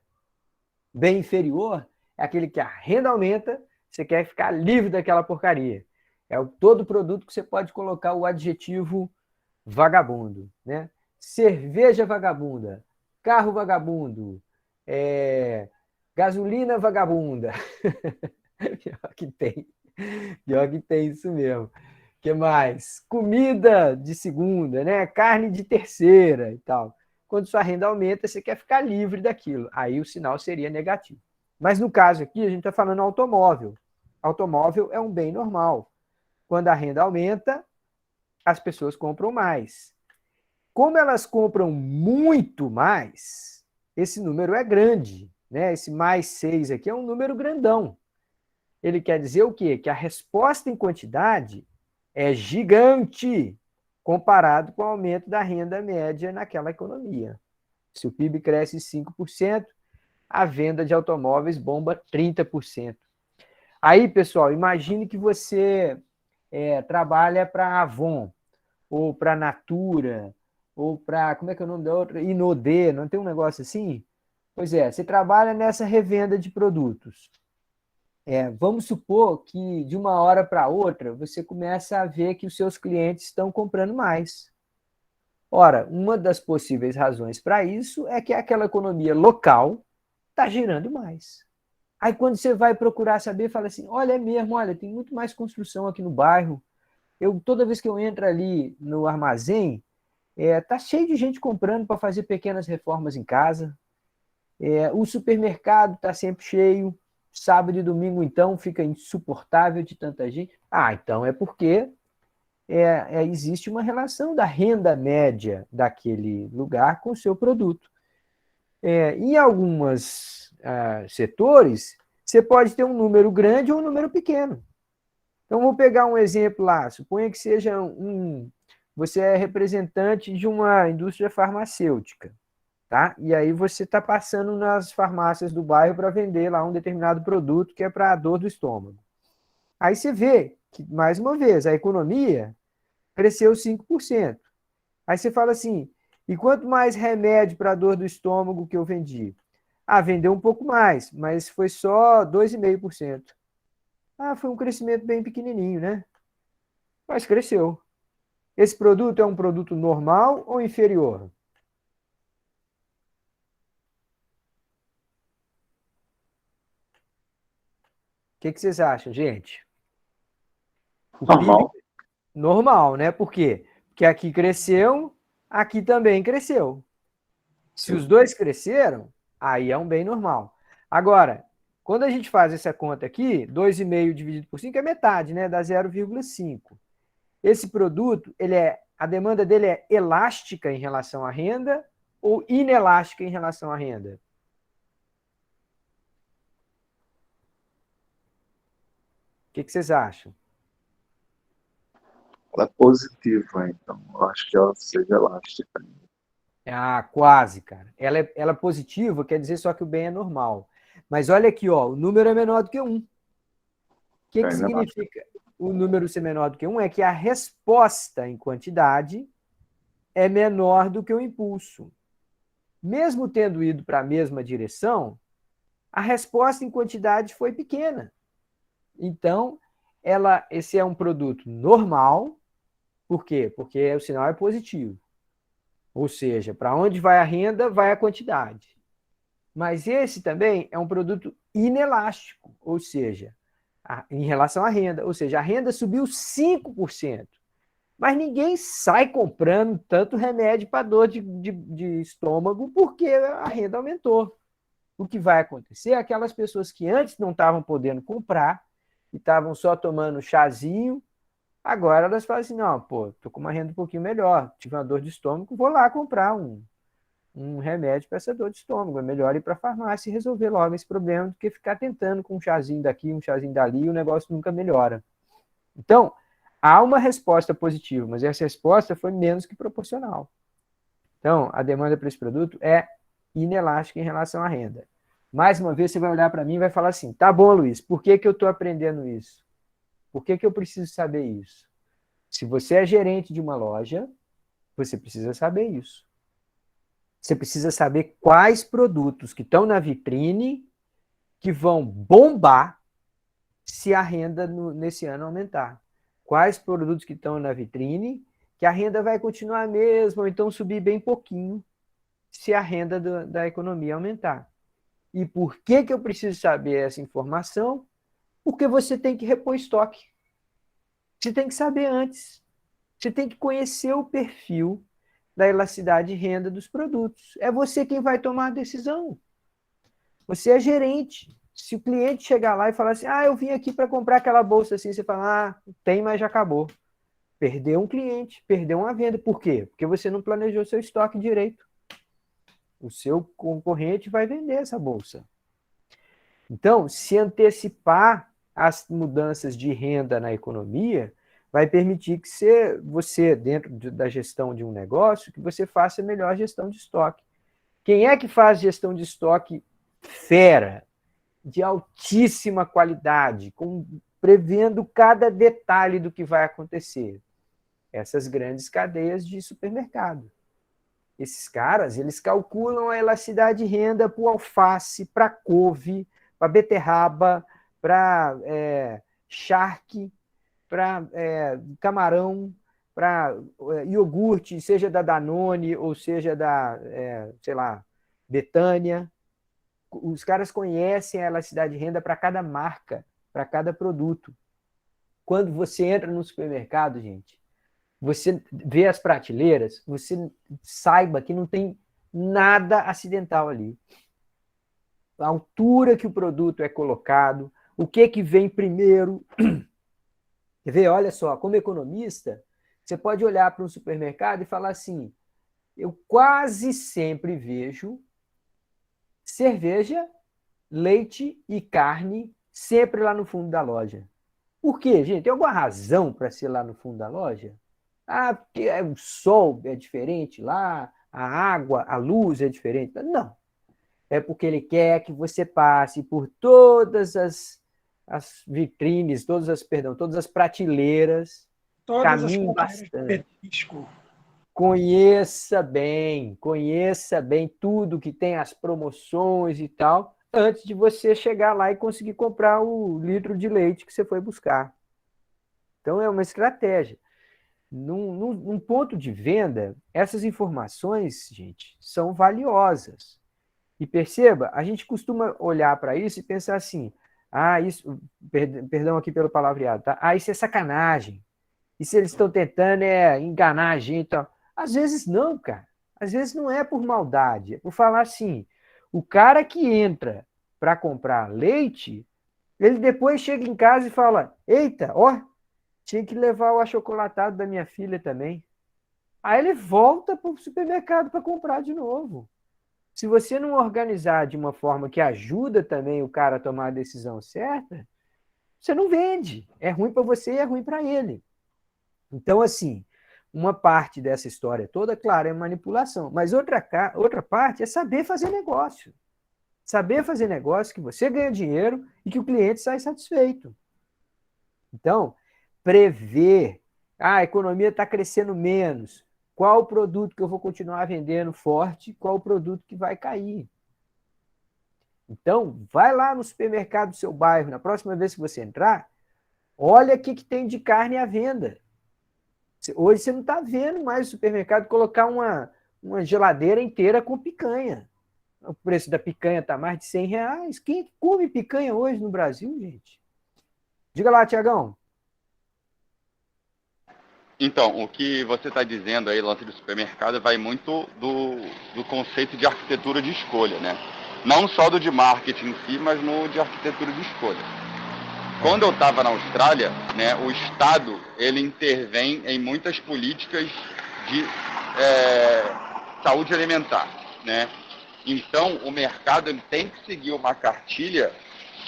Bem inferior é aquele que a renda aumenta, você quer ficar livre daquela porcaria. É todo produto que você pode colocar o adjetivo vagabundo, né? Cerveja vagabunda, carro vagabundo, gasolina vagabunda. Pior que tem isso mesmo. O que mais? Comida de segunda, né? Carne de terceira e tal. Quando sua renda aumenta, você quer ficar livre daquilo. Aí o sinal seria negativo. Mas no caso aqui, a gente está falando automóvel. Automóvel é um bem normal. Quando a renda aumenta, as pessoas compram mais. Como elas compram muito mais, esse número é grande, né? Esse mais 6 aqui é um número grandão. Ele quer dizer o quê? Que a resposta em quantidade é gigante comparado com o aumento da renda média naquela economia. Se o PIB cresce 5%, a venda de automóveis bomba 30%. Aí, pessoal, imagine que você trabalha para a Avon, ou para a Natura, ou para, como é que é o nome da outra? Inodê, não tem um negócio assim? Pois é, você trabalha nessa revenda de produtos. Vamos supor que de uma hora para outra você começa a ver que os seus clientes estão comprando mais. Ora, uma das possíveis razões para isso é que aquela economia local está girando mais. Aí quando você vai procurar saber, fala assim, olha, é mesmo, olha, tem muito mais construção aqui no bairro, Toda vez que eu entro ali no armazém, tá cheio de gente comprando para fazer pequenas reformas em casa. O supermercado está sempre cheio. Sábado e domingo, então, fica insuportável de tanta gente. Então é porque existe uma relação da renda média daquele lugar com o seu produto. Em alguns setores, você pode ter um número grande ou um número pequeno. Então, vou pegar um exemplo lá. Suponha que seja você é representante de uma indústria farmacêutica, tá? E aí você está passando nas farmácias do bairro para vender lá um determinado produto que é para a dor do estômago. Aí você vê que, mais uma vez, a economia cresceu 5%. Aí você fala assim, e quanto mais remédio para a dor do estômago que eu vendi? Vendeu um pouco mais, mas foi só 2,5%. Foi um crescimento bem pequenininho, né? Mas cresceu. Esse produto é um produto normal ou inferior? O que vocês acham, gente? O PIB Normal. normal, né? Por quê? Porque aqui cresceu, aqui também cresceu. Se os Sim. dois cresceram, aí é um bem normal. Agora, quando a gente faz essa conta aqui, 2,5 dividido por 5 é metade, né? Dá 0,5. Esse produto, a demanda dele é elástica em relação à renda ou inelástica em relação à renda? O que vocês acham? Ela é positiva, então. Eu acho que ela seja elástica. Quase, cara. Ela é positiva, quer dizer só que o bem é normal. Mas olha aqui, ó, o número é menor do que 1. O que É inelástica. significa o número ser menor do que 1? É que a resposta em quantidade é menor do que o impulso. Mesmo tendo ido para a mesma direção, a resposta em quantidade foi pequena. Então, esse é um produto normal. Por quê? Porque o sinal é positivo. Ou seja, para onde vai a renda, vai a quantidade. Mas esse também é um produto inelástico, ou seja, em relação à renda. Ou seja, a renda subiu 5%. Mas ninguém sai comprando tanto remédio para dor de estômago porque a renda aumentou. O que vai acontecer é aquelas pessoas que antes não estavam podendo comprar e estavam só tomando chazinho, agora elas falam assim, não, pô, tô com uma renda um pouquinho melhor, tive uma dor de estômago, vou lá comprar um remédio para essa dor de estômago. É melhor ir para a farmácia e resolver logo esse problema do que ficar tentando com um chazinho daqui, um chazinho dali, e o negócio nunca melhora. Então, há uma resposta positiva, mas essa resposta foi menos que proporcional. Então, a demanda para esse produto é inelástica em relação à renda. Mais uma vez, você vai olhar para mim e vai falar assim, tá bom, Luiz, por que eu estou aprendendo isso? Por que eu preciso saber isso? Se você é gerente de uma loja, você precisa saber isso. Você precisa saber quais produtos que estão na vitrine que vão bombar se a renda nesse ano aumentar. Quais produtos que estão na vitrine que a renda vai continuar a mesma, ou então subir bem pouquinho se a renda da economia aumentar. E por que eu preciso saber essa informação? Porque você tem que repor estoque. Você tem que saber antes. Você tem que conhecer o perfil da elasticidade de renda dos produtos. É você quem vai tomar a decisão. Você é gerente. Se o cliente chegar lá e falar assim, eu vim aqui para comprar aquela bolsa assim, você fala, tem, mas já acabou. Perdeu um cliente, perdeu uma venda. Por quê? Porque você não planejou seu estoque direito. O seu concorrente vai vender essa bolsa. Então, se antecipar as mudanças de renda na economia, vai permitir que você, dentro da gestão de um negócio, que você faça melhor gestão de estoque. Quem é que faz gestão de estoque fera, de altíssima qualidade, prevendo cada detalhe do que vai acontecer? Essas grandes cadeias de supermercado. Esses caras, eles calculam a elasticidade de renda para o alface, para couve, para beterraba, para charque, para camarão, para iogurte, seja da Danone ou seja da, sei lá, Betânia. Os caras conhecem a elasticidade de renda para cada marca, para cada produto. quando você entra no supermercado, gente, você vê as prateleiras, você saiba que não tem nada acidental ali. A altura que o produto é colocado, o que vem primeiro. Quer ver? Olha só, como economista, você pode olhar para um supermercado e falar assim: eu quase sempre vejo cerveja, leite e carne sempre lá no fundo da loja. Por quê, gente? Tem alguma razão para ser lá no fundo da loja? Ah, porque o sol é diferente lá, a água, a luz é diferente. Não. É porque ele quer que você passe por todas as vitrines, todas as prateleiras, Todas as caminhe prateleiras de bastante. petisco. Conheça bem tudo que tem as promoções e tal, antes de você chegar lá e conseguir comprar o litro de leite que você foi buscar. Então, é uma estratégia. Num ponto de venda, essas informações, gente, são valiosas. E perceba, a gente costuma olhar para isso e pensar assim: ah, isso, perdão aqui pelo palavreado, tá? Ah, isso é sacanagem. Isso eles estão tentando enganar a gente. Tal. Às vezes não, cara. Às vezes não é por maldade, é por falar assim: o cara que entra para comprar leite, ele depois chega em casa e fala: eita, ó, tinha que levar o achocolatado da minha filha também. Aí ele volta para o supermercado para comprar de novo. Se você não organizar de uma forma que ajuda também o cara a tomar a decisão certa, você não vende. É ruim para você e é ruim para ele. Então, assim, uma parte dessa história toda, claro, é manipulação. Mas outra parte é saber fazer negócio. Saber fazer negócio que você ganha dinheiro e que o cliente sai satisfeito. Então, prever. Ah, a economia está crescendo menos. Qual o produto que eu vou continuar vendendo forte? Qual o produto que vai cair? Então, vai lá no supermercado do seu bairro, na próxima vez que você entrar, olha o que tem de carne à venda. Hoje você não está vendo mais o supermercado colocar uma geladeira inteira com picanha. O preço da picanha está mais de R$ 100. Quem come picanha hoje no Brasil, gente? Diga lá, Tiagão. Então, o que você está dizendo aí, lance do supermercado, vai muito do conceito de arquitetura de escolha, né? Não só do de marketing em si, mas no de arquitetura de escolha. Quando eu estava na Austrália, né, o Estado ele intervém em muitas políticas de saúde alimentar, né? Então, o mercado ele tem que seguir uma cartilha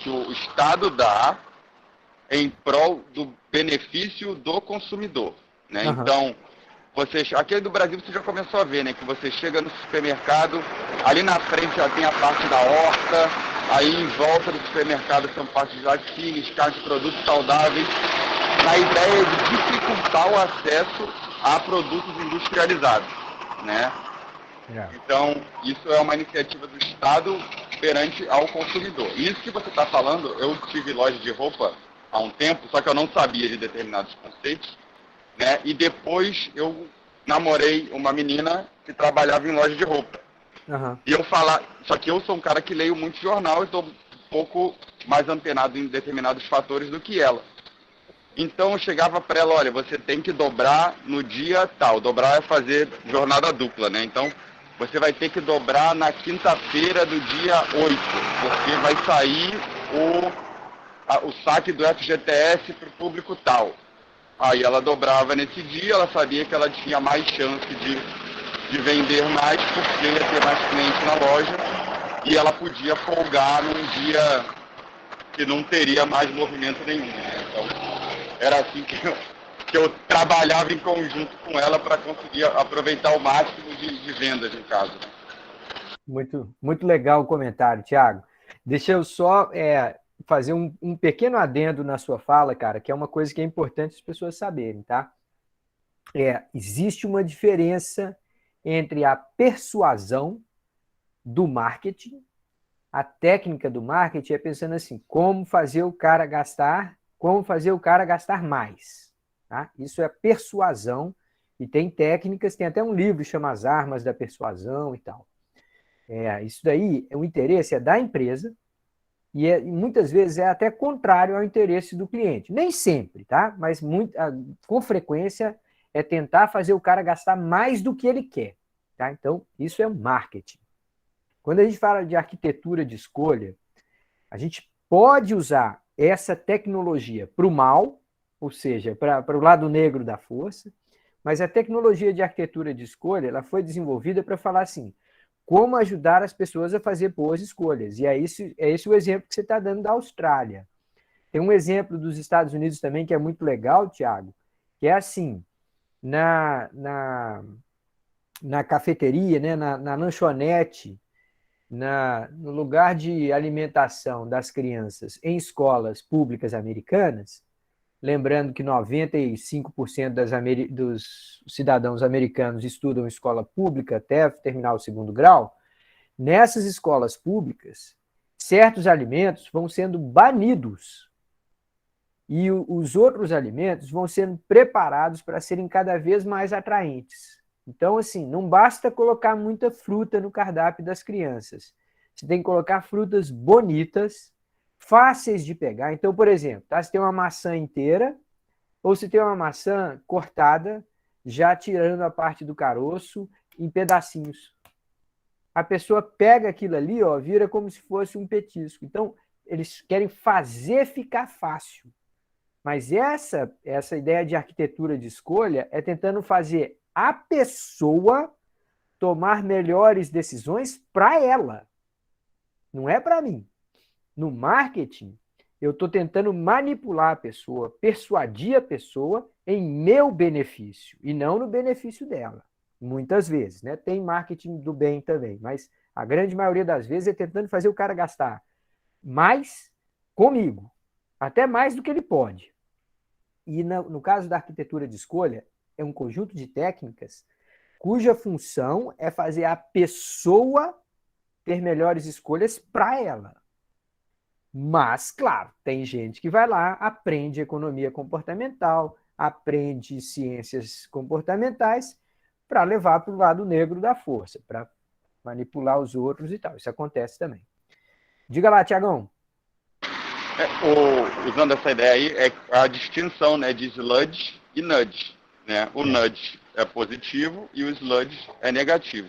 que o Estado dá em prol do benefício do consumidor, né? Uhum. Então, aqui do Brasil você já começou a ver, né? Que você chega no supermercado, ali na frente já tem a parte da horta, aí em volta do supermercado são partes de laticínios, carne de produtos saudáveis, na ideia de dificultar o acesso a produtos industrializados, né? Então, isso é uma iniciativa do Estado perante ao consumidor. Isso que você está falando, eu tive loja de roupa há um tempo, só que eu não sabia de determinados conceitos, né? E depois eu namorei uma menina que trabalhava em loja de roupa. Uhum. E só que eu sou um cara que leio muito jornal e estou um pouco mais antenado em determinados fatores do que ela. Então eu chegava para ela: olha, você tem que dobrar no dia tal. Dobrar é fazer jornada dupla, né? Então você vai ter que dobrar na quinta-feira do dia 8, porque vai sair o saque do FGTS para o público tal. Aí ela dobrava nesse dia, ela sabia que ela tinha mais chance de vender mais, porque ia ter mais clientes na loja, e ela podia folgar num dia que não teria mais movimento nenhum. Né? Então, era assim que eu trabalhava em conjunto com ela para conseguir aproveitar o máximo de vendas em casa. Muito, muito legal o comentário, Thiago. Deixa eu só fazer um pequeno adendo na sua fala, cara, que é uma coisa que é importante as pessoas saberem, tá? Existe uma diferença entre a persuasão do marketing, a técnica do marketing é pensando assim, como fazer o cara gastar mais. Tá? Isso é persuasão, e tem técnicas, tem até um livro que chama As Armas da Persuasão e tal. Isso daí, o interesse é da empresa E muitas vezes é até contrário ao interesse do cliente. Nem sempre, tá? Mas com frequência é tentar fazer o cara gastar mais do que ele quer. Tá? Então, isso é marketing. Quando a gente fala de arquitetura de escolha, a gente pode usar essa tecnologia para o mal, ou seja, para o lado negro da força, mas a tecnologia de arquitetura de escolha ela foi desenvolvida para falar assim, como ajudar as pessoas a fazer boas escolhas. E é esse o exemplo que você está dando da Austrália. Tem um exemplo dos Estados Unidos também que é muito legal, Tiago, que é assim, na cafeteria, né, na lanchonete, no lugar de alimentação das crianças em escolas públicas americanas, lembrando que 95% dos cidadãos americanos estudam em escola pública até terminar o segundo grau, nessas escolas públicas, certos alimentos vão sendo banidos e os outros alimentos vão sendo preparados para serem cada vez mais atraentes. Então, assim, não basta colocar muita fruta no cardápio das crianças. Você tem que colocar frutas bonitas, fáceis de pegar. Então, por exemplo, tá? Você tem uma maçã inteira ou se tem uma maçã cortada, já tirando a parte do caroço em pedacinhos. A pessoa pega aquilo ali, ó, vira como se fosse um petisco. Então, eles querem fazer ficar fácil. Mas essa ideia de arquitetura de escolha é tentando fazer a pessoa tomar melhores decisões para ela. Não é para mim. No marketing, eu estou tentando manipular a pessoa, persuadir a pessoa em meu benefício e não no benefício dela. Muitas vezes, né? Tem marketing do bem também, mas a grande maioria das vezes é tentando fazer o cara gastar mais comigo, até mais do que ele pode. E no caso da arquitetura de escolha, é um conjunto de técnicas cuja função é fazer a pessoa ter melhores escolhas para ela. Mas, claro, tem gente que vai lá, aprende economia comportamental, aprende ciências comportamentais para levar para o lado negro da força, para manipular os outros e tal. Isso acontece também. Diga lá, Tiagão. Usando essa ideia aí, é a distinção, né, de sludge e nudge. Né? O nudge é positivo e o sludge é negativo.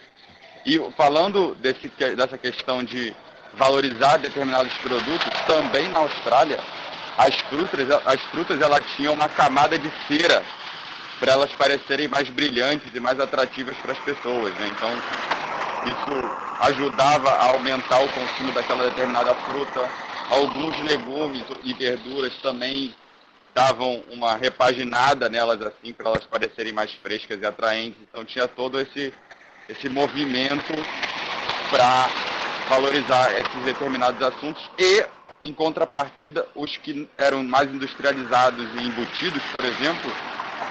E falando dessa questão de valorizar determinados produtos, também na Austrália, as frutas elas tinham uma camada de cera para elas parecerem mais brilhantes e mais atrativas para as pessoas. Né? Então, isso ajudava a aumentar o consumo daquela determinada fruta. Alguns legumes e verduras também davam uma repaginada nelas assim para elas parecerem mais frescas e atraentes. Então tinha todo esse movimento para valorizar esses determinados assuntos e, em contrapartida, os que eram mais industrializados e embutidos, por exemplo,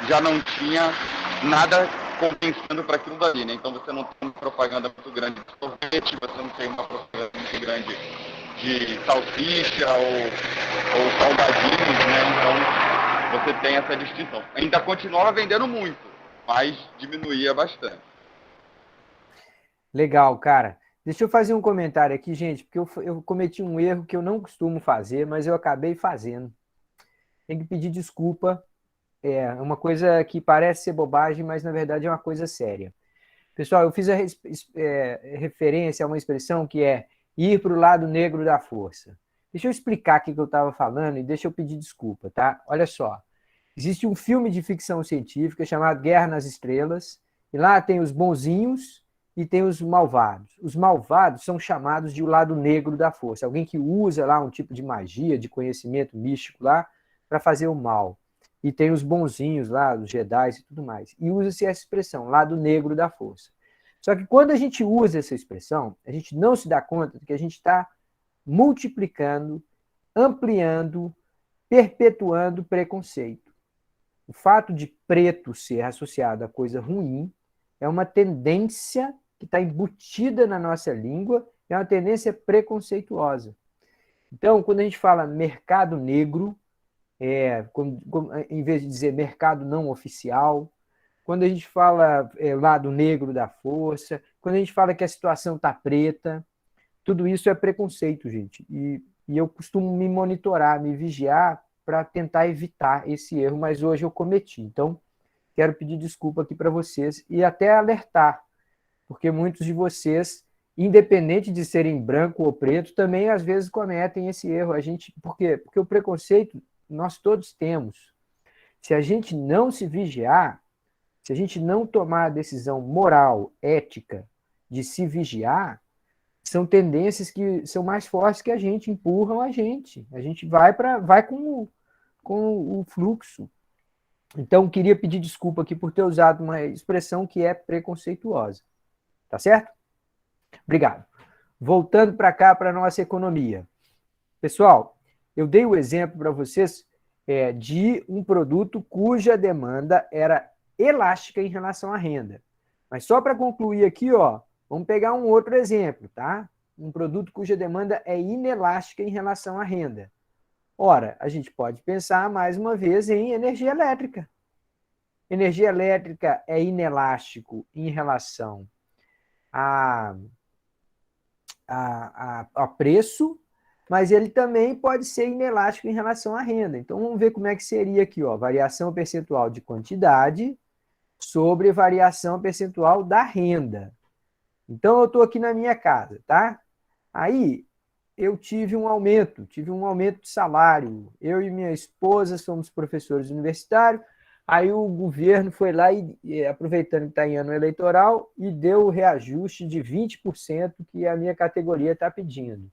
já não tinha nada compensando para aquilo dali, né? Então você não tem uma propaganda muito grande de sorvete, você não tem uma propaganda muito grande de salsicha ou salgadinhos, né? Então você tem essa distinção. Ainda continuava vendendo muito, mas diminuía bastante. Legal, cara. Deixa eu fazer um comentário aqui, gente, porque eu cometi um erro que eu não costumo fazer, mas eu acabei fazendo. Tem que pedir desculpa. É uma coisa que parece ser bobagem, mas na verdade é uma coisa séria. Pessoal, eu fiz a referência a uma expressão que é ir para o lado negro da força. Deixa eu explicar o que eu estava falando e deixa eu pedir desculpa, tá? Olha só. Existe um filme de ficção científica chamado Guerra nas Estrelas, e lá tem os bonzinhos e tem os malvados. Os malvados são chamados de o lado negro da força, alguém que usa lá um tipo de magia, de conhecimento místico lá, para fazer o mal. E tem os bonzinhos lá, os Jedi e tudo mais. E usa-se essa expressão, lado negro da força. Só que quando a gente usa essa expressão, a gente não se dá conta de que a gente está multiplicando, ampliando, perpetuando preconceito. O fato de preto ser associado a coisa ruim é uma tendência que está embutida na nossa língua, é uma tendência preconceituosa. Então, quando a gente fala mercado negro, em vez de dizer mercado não oficial, quando a gente fala lado negro da força, quando a gente fala que a situação está preta, tudo isso é preconceito, gente. E e eu costumo me monitorar, me vigiar para tentar evitar esse erro, mas hoje eu cometi. Então, quero pedir desculpa aqui para vocês e até alertar, porque muitos de vocês, independente de serem branco ou preto, também às vezes cometem esse erro. Por quê? Porque o preconceito nós todos temos. Se a gente não se vigiar, se a gente não tomar a decisão moral, ética, de se vigiar, são tendências que são mais fortes que a gente, empurram a gente. A gente vai com o fluxo. Então, queria pedir desculpa aqui por ter usado uma expressão que é preconceituosa. Tá certo? Obrigado. Voltando para cá, para a nossa economia. Pessoal, eu dei o exemplo para vocês de um produto cuja demanda era elástica em relação à renda. Mas só para concluir aqui, ó, vamos pegar um outro exemplo, tá? Um produto cuja demanda é inelástica em relação à renda. Ora, a gente pode pensar mais uma vez em energia elétrica. Energia elétrica é inelástico em relação a preço, mas ele também pode ser inelástico em relação à renda. Então, vamos ver como é que seria aqui, ó, variação percentual de quantidade sobre variação percentual da renda. Então, eu estou aqui na minha casa, tá? Aí, eu tive um aumento de salário. Eu e minha esposa somos professores universitários. Aí o governo foi lá e aproveitando que está em ano eleitoral, e deu o reajuste de 20% que a minha categoria está pedindo.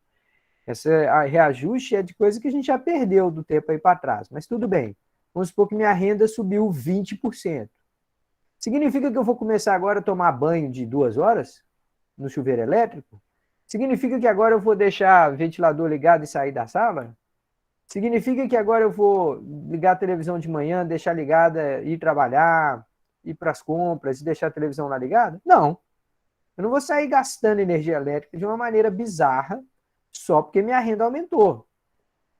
Esse reajuste é de coisa que a gente já perdeu do tempo aí para trás, mas tudo bem. Vamos supor que minha renda subiu 20%. Significa que eu vou começar agora a tomar banho de 2 horas no chuveiro elétrico? Significa que agora eu vou deixar o ventilador ligado e sair da sala? Significa que agora eu vou ligar a televisão de manhã, deixar ligada, ir trabalhar, ir para as compras e deixar a televisão lá ligada? Não. Eu não vou sair gastando energia elétrica de uma maneira bizarra só porque minha renda aumentou.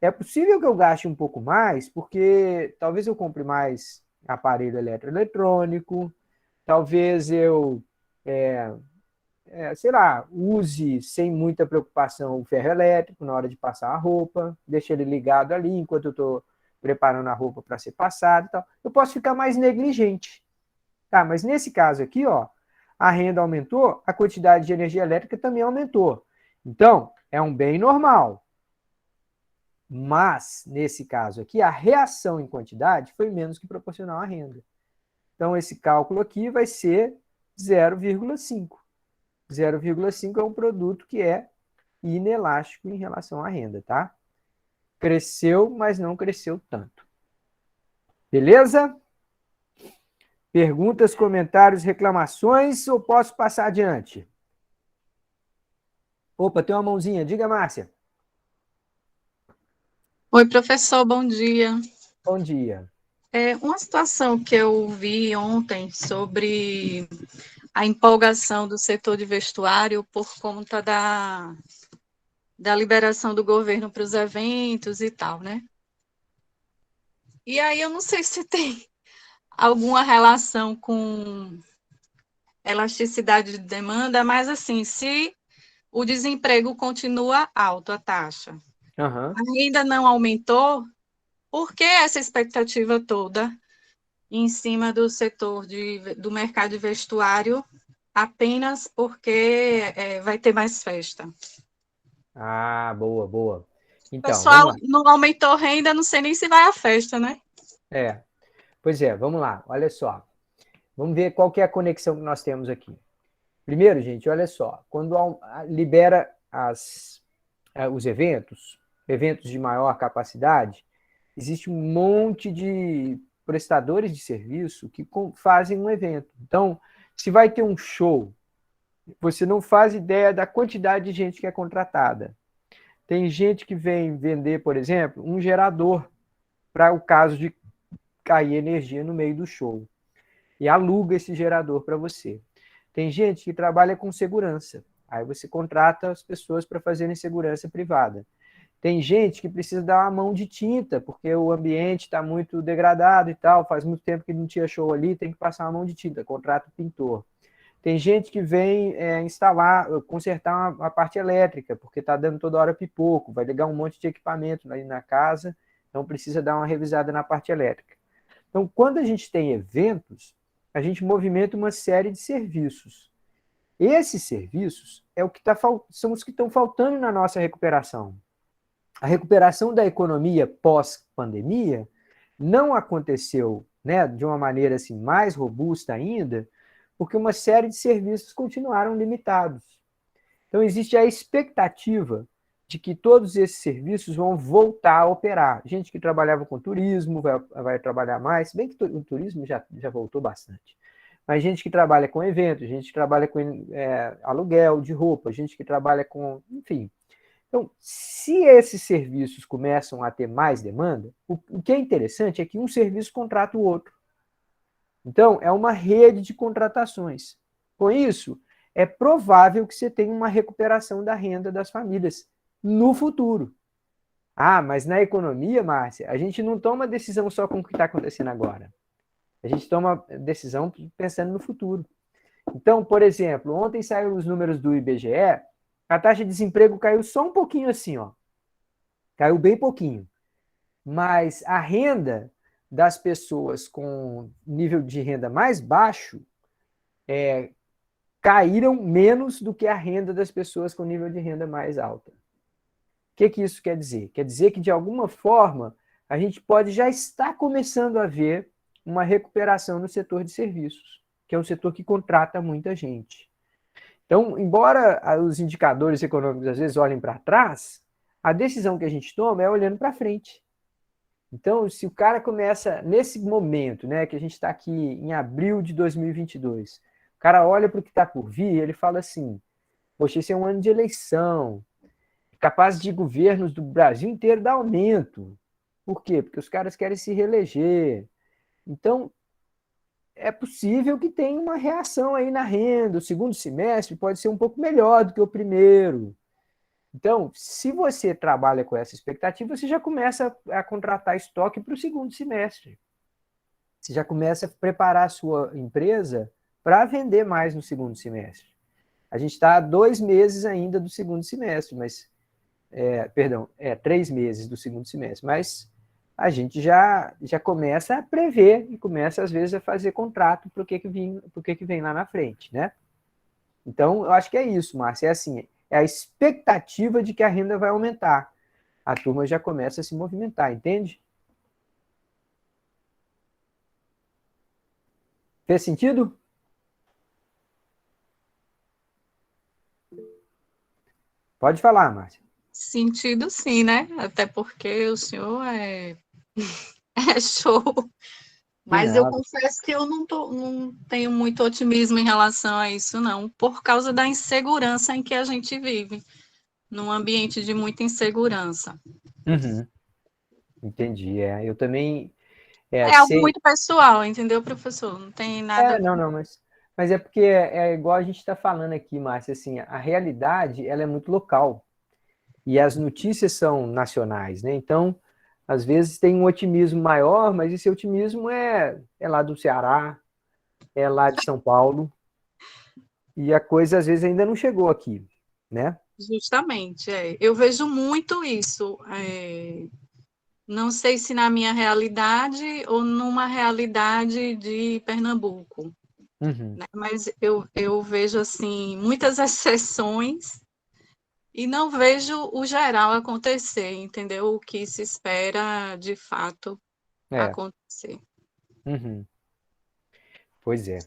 É possível que eu gaste um pouco mais, porque talvez eu compre mais aparelho eletroeletrônico, talvez eu, sei lá, use sem muita preocupação o ferro elétrico na hora de passar a roupa, deixe ele ligado ali enquanto eu estou preparando a roupa para ser passada e tal. Eu posso ficar mais negligente. Tá, mas nesse caso aqui, ó, a renda aumentou, a quantidade de energia elétrica também aumentou. Então, é um bem normal. Mas, nesse caso aqui, a reação em quantidade foi menos que proporcional à renda. Então, esse cálculo aqui vai ser 0,5. 0,5 é um produto que é inelástico em relação à renda, tá? Cresceu, mas não cresceu tanto. Beleza? Perguntas, comentários, reclamações, ou posso passar adiante? Opa, tem uma mãozinha. Diga, Márcia. Oi, professor, bom dia. Bom dia. Uma situação que eu vi ontem sobre a empolgação do setor de vestuário por conta da liberação do governo para os eventos e tal, né? E aí eu não sei se tem alguma relação com elasticidade de demanda, mas assim, se o desemprego continua alto, a taxa, ainda não aumentou, por que essa expectativa toda em cima do setor do mercado de vestuário apenas porque vai ter mais festa? Ah, boa, boa. Então, Pessoal, vamos lá. não aumentou renda, não sei nem se vai à festa, né? Pois é, vamos lá. Olha só. Vamos ver qual que é a conexão que nós temos aqui. Primeiro, gente, olha só. Quando libera os eventos de maior capacidade, existe um monte de prestadores de serviço que fazem um evento. Então, se vai ter um show, você não faz ideia da quantidade de gente que é contratada. Tem gente que vem vender, por exemplo, um gerador para o caso de cair energia no meio do show. E aluga esse gerador para você. Tem gente que trabalha com segurança. Aí você contrata as pessoas para fazerem segurança privada. Tem gente que precisa dar uma mão de tinta, porque o ambiente está muito degradado e tal, faz muito tempo que não tinha show ali, tem que passar uma mão de tinta, contrata o pintor. Tem gente que vem consertar a parte elétrica, porque está dando toda hora pipoco, vai ligar um monte de equipamento aí na casa, então precisa dar uma revisada na parte elétrica. Então, quando a gente tem eventos, a gente movimenta uma série de serviços. Esses serviços são os que estão faltando na nossa recuperação. A recuperação da economia pós-pandemia não aconteceu, né, de uma maneira assim, mais robusta ainda, porque uma série de serviços continuaram limitados. Então, existe a expectativa de que todos esses serviços vão voltar a operar. Gente que trabalhava com turismo vai trabalhar mais, se bem que o turismo já voltou bastante. Mas gente que trabalha com eventos, gente que trabalha com aluguel de roupa, gente que trabalha com... Enfim. Então, se esses serviços começam a ter mais demanda, o que é interessante é que um serviço contrata o outro. Então, é uma rede de contratações. Com isso, é provável que você tenha uma recuperação da renda das famílias no futuro. Ah, mas na economia, Márcia, a gente não toma decisão só com o que está acontecendo agora. A gente toma decisão pensando no futuro. Então, por exemplo, ontem saíram os números do IBGE, a taxa de desemprego caiu só um pouquinho assim, ó. Caiu bem pouquinho. Mas a renda das pessoas com nível de renda mais baixo caíram menos do que a renda das pessoas com nível de renda mais alta. O que isso quer dizer? Quer dizer que, de alguma forma, a gente pode já estar começando a ver uma recuperação no setor de serviços, que é um setor que contrata muita gente. Então, embora os indicadores econômicos às vezes olhem para trás, a decisão que a gente toma é olhando para frente. Então, se o cara começa, nesse momento, né, que a gente está aqui em abril de 2022, o cara olha para o que está por vir, ele fala assim, poxa, esse é um ano de eleição, capaz de governos do Brasil inteiro dar aumento. Por quê? Porque os caras querem se reeleger. Então, é possível que tenha uma reação aí na renda. O segundo semestre pode ser um pouco melhor do que o primeiro. Então, se você trabalha com essa expectativa, você já começa a contratar estoque para o segundo semestre. Você já começa a preparar a sua empresa para vender mais no segundo semestre. A gente está a 2 meses ainda do segundo semestre, mas 3 meses do segundo semestre, mas a gente já começa a prever e começa, às vezes, a fazer contrato para o que vem lá na frente, né? Então, eu acho que é isso, Márcia, é assim, é a expectativa de que a renda vai aumentar. A turma já começa a se movimentar, entende? Fez sentido? Pode falar, Márcia. Sentido sim, né? Até porque o senhor é show. Mas eu confesso que eu não tenho muito otimismo em relação a isso, não, por causa da insegurança em que a gente vive, num ambiente de muita insegurança. Uhum. Entendi, eu também Algo sei... muito pessoal, entendeu, professor? Não tem nada... Mas é porque é igual a gente está falando aqui, Márcia, assim, a realidade ela é muito local e as notícias são nacionais, né? Então, às vezes tem um otimismo maior, mas esse otimismo é lá do Ceará, é lá de São Paulo, e a coisa às vezes ainda não chegou aqui, né? Justamente, eu vejo muito isso, não sei se na minha realidade ou numa realidade de Pernambuco, Uhum. né? Mas eu vejo, assim, muitas exceções e não vejo o geral acontecer, entendeu? O que se espera, de fato, acontecer. Uhum. Pois é.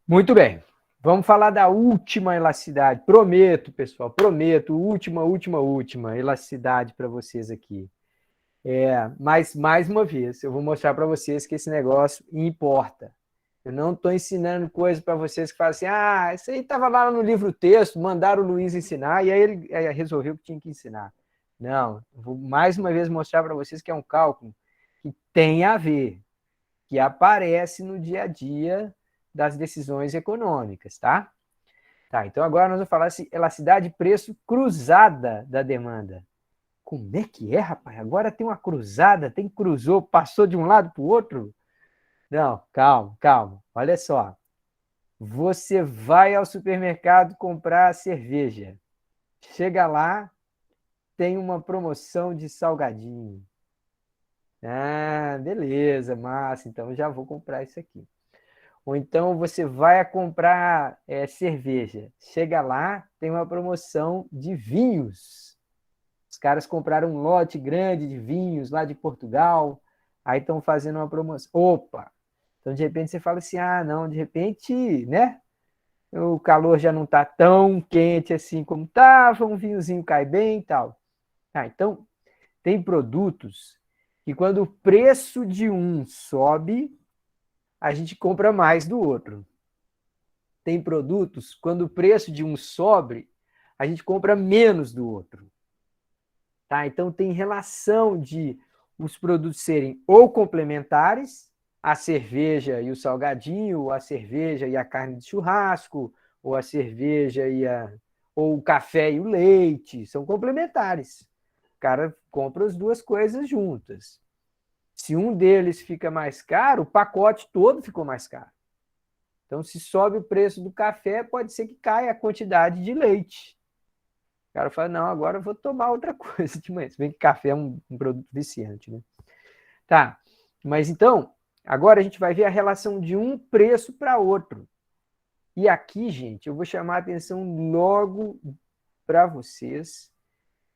Muito bem. Vamos falar da última elasticidade. Prometo, pessoal, prometo, última elasticidade para vocês aqui. Mas, mais uma vez, eu vou mostrar para vocês que esse negócio importa. Eu não estou ensinando coisa para vocês que falam assim, isso aí estava lá no livro texto, mandaram o Luiz ensinar, e aí ele resolveu que tinha que ensinar. Não, eu vou mais uma vez mostrar para vocês que é um cálculo que tem a ver, que aparece no dia a dia das decisões econômicas, tá? Tá, então agora nós vamos falar de elasticidade de preço cruzada da demanda. Como é que é, rapaz? Agora tem uma cruzada, passou de um lado para o outro? Não, calma. Olha só. Você vai ao supermercado comprar cerveja. Chega lá, tem uma promoção de salgadinho. Ah, beleza, massa, então já vou comprar isso aqui. Ou então você vai a comprar cerveja. Chega lá, tem uma promoção de vinhos. Os caras compraram um lote grande de vinhos lá de Portugal, aí estão fazendo uma promoção. Opa! Então, de repente, você fala assim, ah, não, de repente, né? O calor já não está tão quente assim como estava, um vinhozinho cai bem e tal. Ah, então, tem produtos que quando o preço de um sobe, a gente compra mais do outro. Tem produtos, quando o preço de um sobe, a gente compra menos do outro. Tá? Então, tem relação de os produtos serem ou complementares, a cerveja e o salgadinho, ou a cerveja e a carne de churrasco, ou a cerveja ou o café e o leite, são complementares. O cara compra as duas coisas juntas. Se um deles fica mais caro, o pacote todo ficou mais caro. Então, se sobe o preço do café, pode ser que caia a quantidade de leite. O cara fala, não, agora eu vou tomar outra coisa de manhã. Se bem que café é um produto viciante, né? Tá, mas então, agora a gente vai ver a relação de um preço para outro. E aqui, gente, eu vou chamar a atenção logo para vocês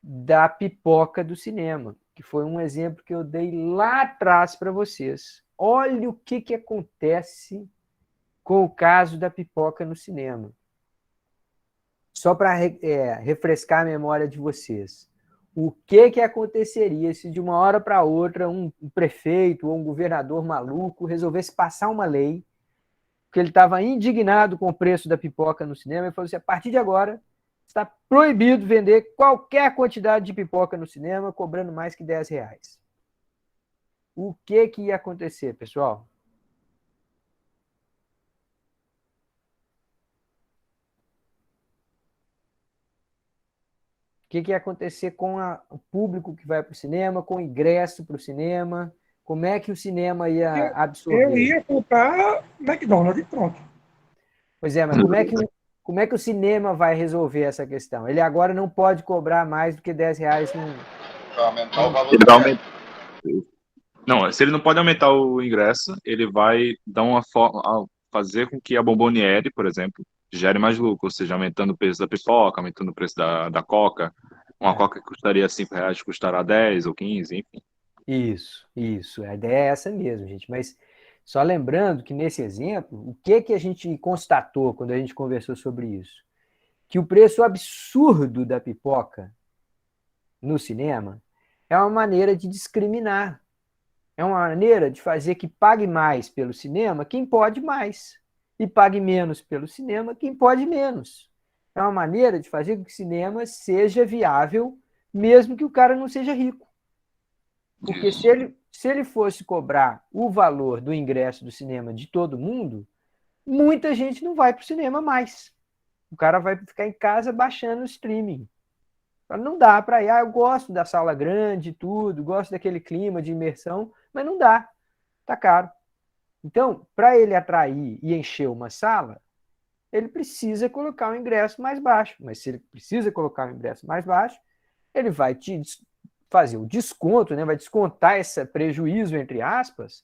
da pipoca do cinema, que foi um exemplo que eu dei lá atrás para vocês. Olha o que acontece com o caso da pipoca no cinema. Só para refrescar a memória de vocês. O que aconteceria se de uma hora para outra um prefeito ou um governador maluco resolvesse passar uma lei que ele estava indignado com o preço da pipoca no cinema e falou assim, a partir de agora está proibido vender qualquer quantidade de pipoca no cinema cobrando mais que R$10. O que ia acontecer, pessoal? O que ia acontecer com o público que vai para o cinema, com o ingresso para o cinema? Como é que o cinema ia Eu absorver? ia comprar McDonald's e pronto. Pois é, mas como é que o cinema vai resolver essa questão? Ele agora não pode cobrar mais do que R$10 no... Vai aumentar o valor Ele do vai ingresso. aumentar. Não, se ele não pode aumentar o ingresso, ele vai dar uma forma, fazer com que a Bomboniere, por exemplo, gere mais lucro, ou seja, aumentando o preço da pipoca, aumentando o preço da Coca. Uma Coca que custaria R$5 custará 10 ou 15, enfim. Isso. A ideia é essa mesmo, gente. Mas só lembrando que nesse exemplo, o que a gente constatou quando a gente conversou sobre isso? Que o preço absurdo da pipoca no cinema é uma maneira de discriminar. É uma maneira de fazer que pague mais pelo cinema quem pode mais. E pague menos pelo cinema quem pode menos. É uma maneira de fazer com que o cinema seja viável, mesmo que o cara não seja rico. Porque se ele fosse cobrar o valor do ingresso do cinema de todo mundo, muita gente não vai para o cinema mais. O cara vai ficar em casa baixando o streaming. Não dá para ir. Ah, eu gosto da sala grande e tudo, gosto daquele clima de imersão, mas não dá. Tá caro. Então, para ele atrair e encher uma sala, ele precisa colocar o ingresso mais baixo. Mas se ele precisa colocar o ingresso mais baixo, ele vai te fazer o desconto, né? Vai descontar esse prejuízo, entre aspas,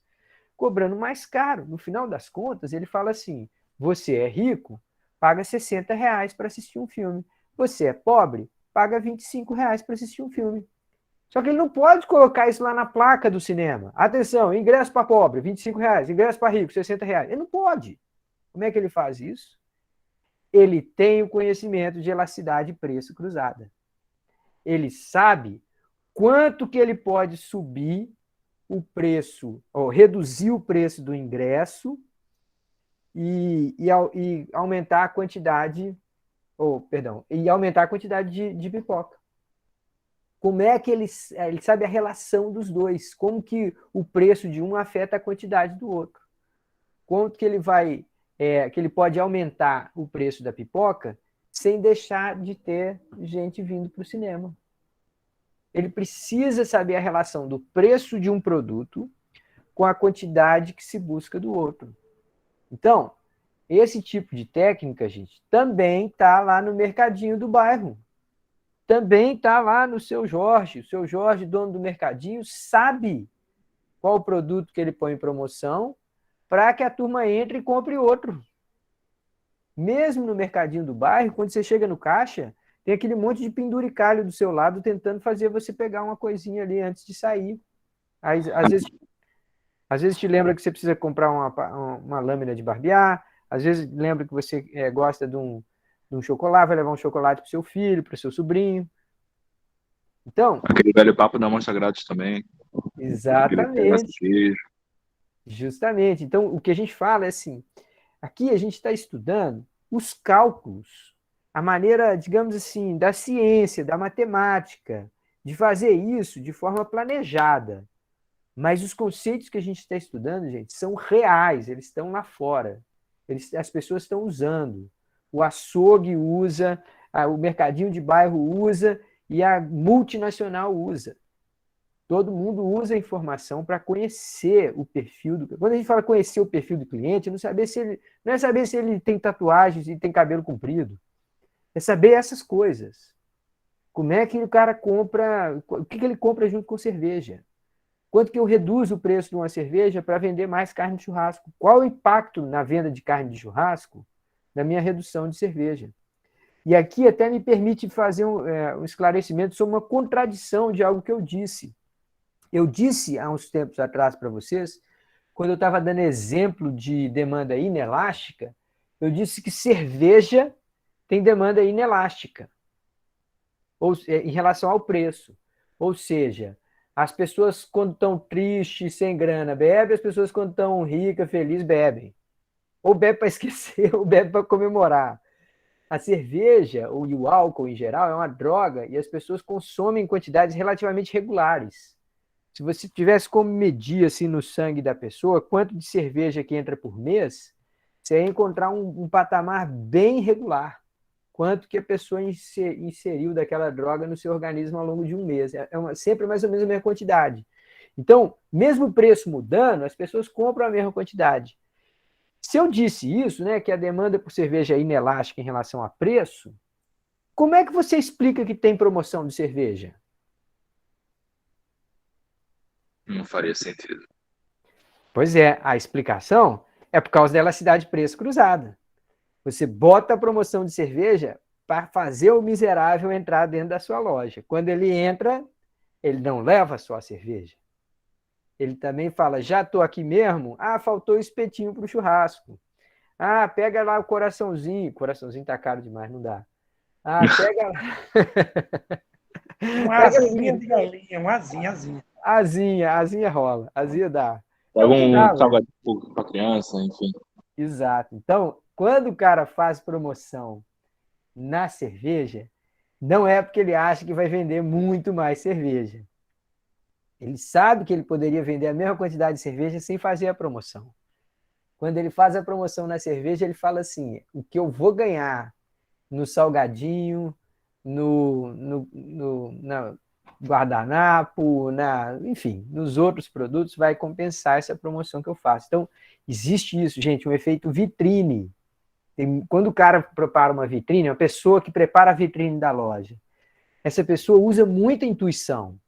cobrando mais caro. No final das contas, ele fala assim, você é rico, paga R$60 para assistir um filme. Você é pobre, paga R$25 para assistir um filme. Só que ele não pode colocar isso lá na placa do cinema. Atenção, ingresso para pobre, R$25. Ingresso para rico, R$60. Ele não pode. Como é que ele faz isso? Ele tem o conhecimento de elasticidade de preço cruzada. Ele sabe quanto que ele pode subir o preço, ou reduzir o preço do ingresso e aumentar a quantidade, e aumentar a quantidade de pipoca. Como é que ele sabe a relação dos dois? Como que o preço de um afeta a quantidade do outro? Quanto que ele que ele pode aumentar o preço da pipoca sem deixar de ter gente vindo para o cinema? Ele precisa saber a relação do preço de um produto com a quantidade que se busca do outro. Então, esse tipo de técnica, gente, também está lá no mercadinho do bairro. Também está lá no Seu Jorge. O Seu Jorge, dono do mercadinho, sabe qual o produto que ele põe em promoção para que a turma entre e compre outro. Mesmo no mercadinho do bairro, quando você chega no caixa, tem aquele monte de penduricalho do seu lado tentando fazer você pegar uma coisinha ali antes de sair. Aí, às vezes te lembra que você precisa comprar uma lâmina de barbear, às vezes lembra que você gosta de um chocolate, vai levar um chocolate para o seu filho, para o seu sobrinho. Então, Aquele velho papo da amostra grátis também. Aquele pedaço de exatamente, queijo. justamente. Então, o que a gente fala é assim, aqui a gente está estudando os cálculos, a maneira, digamos assim, da ciência, da matemática, de fazer isso de forma planejada. Mas os conceitos que a gente está estudando, gente, são reais, eles estão lá fora. As pessoas estão usando. O açougue usa, o mercadinho de bairro usa e a multinacional usa. Todo mundo usa a informação para conhecer o perfil do. Quando a gente fala conhecer o perfil do cliente, não é saber se ele tem tatuagens e tem cabelo comprido. É saber essas coisas. Como é que o cara compra, o que ele compra junto com cerveja? Quanto que eu reduzo o preço de uma cerveja para vender mais carne de churrasco? Qual o impacto na venda de carne de churrasco na minha redução de cerveja? E aqui até me permite fazer um esclarecimento sobre uma contradição de algo que eu disse. Eu disse há uns tempos atrás para vocês, quando eu estava dando exemplo de demanda inelástica, eu disse que cerveja tem demanda inelástica em relação ao preço. Ou seja, as pessoas quando estão tristes, sem grana, bebem, as pessoas quando estão ricas, felizes, bebem. Ou bebe para esquecer, ou bebe para comemorar. A cerveja, e o álcool em geral, é uma droga e as pessoas consomem em quantidades relativamente regulares. Se você tivesse como medir assim no sangue da pessoa quanto de cerveja que entra por mês, você ia encontrar um patamar bem regular. Quanto que a pessoa inseriu daquela droga no seu organismo ao longo de um mês. Sempre mais ou menos a mesma quantidade. Então, mesmo o preço mudando, as pessoas compram a mesma quantidade. Se eu disse isso, né, que a demanda por cerveja é inelástica em relação a preço, como é que você explica que tem promoção de cerveja? Não faria sentido. Pois é, a explicação é por causa da elasticidade de preço cruzada. Você bota a promoção de cerveja para fazer o miserável entrar dentro da sua loja. Quando ele entra, ele não leva só a cerveja. Ele também fala, já estou aqui mesmo? Ah, faltou o espetinho para o churrasco. Ah, pega lá o coraçãozinho. Coraçãozinho tá caro demais, não dá. Ah, pega lá. Uma Pega asinha de galinha, uma asinha. asinha rola. Asinha dá. É Pega o que um dá, velho. salgadinho pra criança, enfim. Exato. Então, quando o cara faz promoção na cerveja, não é porque ele acha que vai vender muito mais cerveja. Ele sabe que ele poderia vender a mesma quantidade de cerveja sem fazer a promoção. Quando ele faz a promoção na cerveja, ele fala assim: o que eu vou ganhar no salgadinho, na guardanapo, enfim, nos outros produtos, vai compensar essa promoção que eu faço. Então, existe isso, gente, um efeito vitrine. Quando o cara prepara uma vitrine, uma pessoa que prepara a vitrine da loja, essa pessoa usa muita intuição.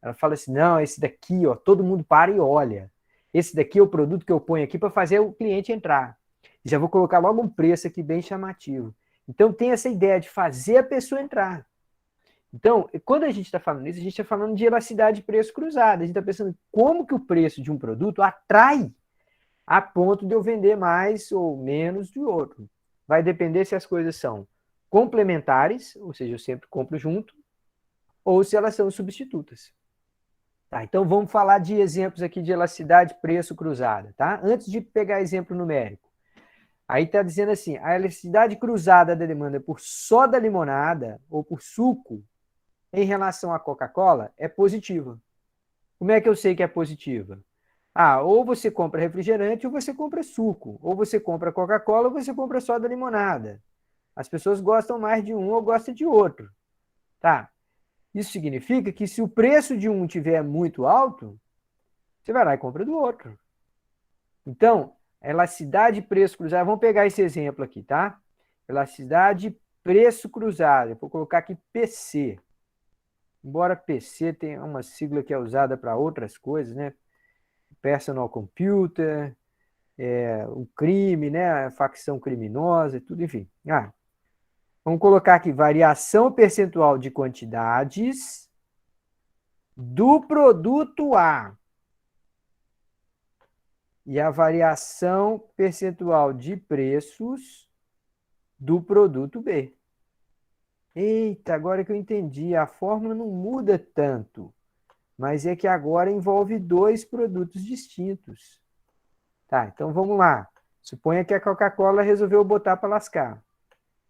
Ela fala assim, não, esse daqui, ó, todo mundo para e olha. Esse daqui é o produto que eu ponho aqui para fazer o cliente entrar. E já vou colocar logo um preço aqui bem chamativo. Então, tem essa ideia de fazer a pessoa entrar. Então, quando a gente está falando isso, a gente está falando de elasticidade de preço cruzada. A gente está pensando como que o preço de um produto atrai a ponto de eu vender mais ou menos do outro. Vai depender se as coisas são complementares, ou seja, eu sempre compro junto, ou se elas são substitutas. Tá, então vamos falar de exemplos aqui de elasticidade preço cruzada, tá? Antes de pegar exemplo numérico. Aí está dizendo assim, a elasticidade cruzada da demanda por soda limonada ou por suco em relação à Coca-Cola é positiva. Como é que eu sei que é positiva? Ah, ou você compra refrigerante ou você compra suco. Ou você compra Coca-Cola ou você compra soda limonada. As pessoas gostam mais de um ou gostam de outro. Tá? Isso significa que se o preço de um tiver muito alto, você vai lá e compra do outro. Então, Elasticidade preço cruzado. Vamos pegar esse exemplo aqui, tá? Elasticidade preço cruzado. Eu vou colocar aqui PC. Embora PC tenha uma sigla que é usada para outras coisas, né? Personal Computer, o crime, né? A facção criminosa e tudo, enfim. Vamos colocar aqui variação percentual de quantidades do produto A e a variação percentual de preços do produto B. Eita, agora que eu entendi, a fórmula não muda tanto, mas é que agora envolve 2 produtos distintos. Tá, então vamos lá. Suponha que a Coca-Cola resolveu botar para lascar.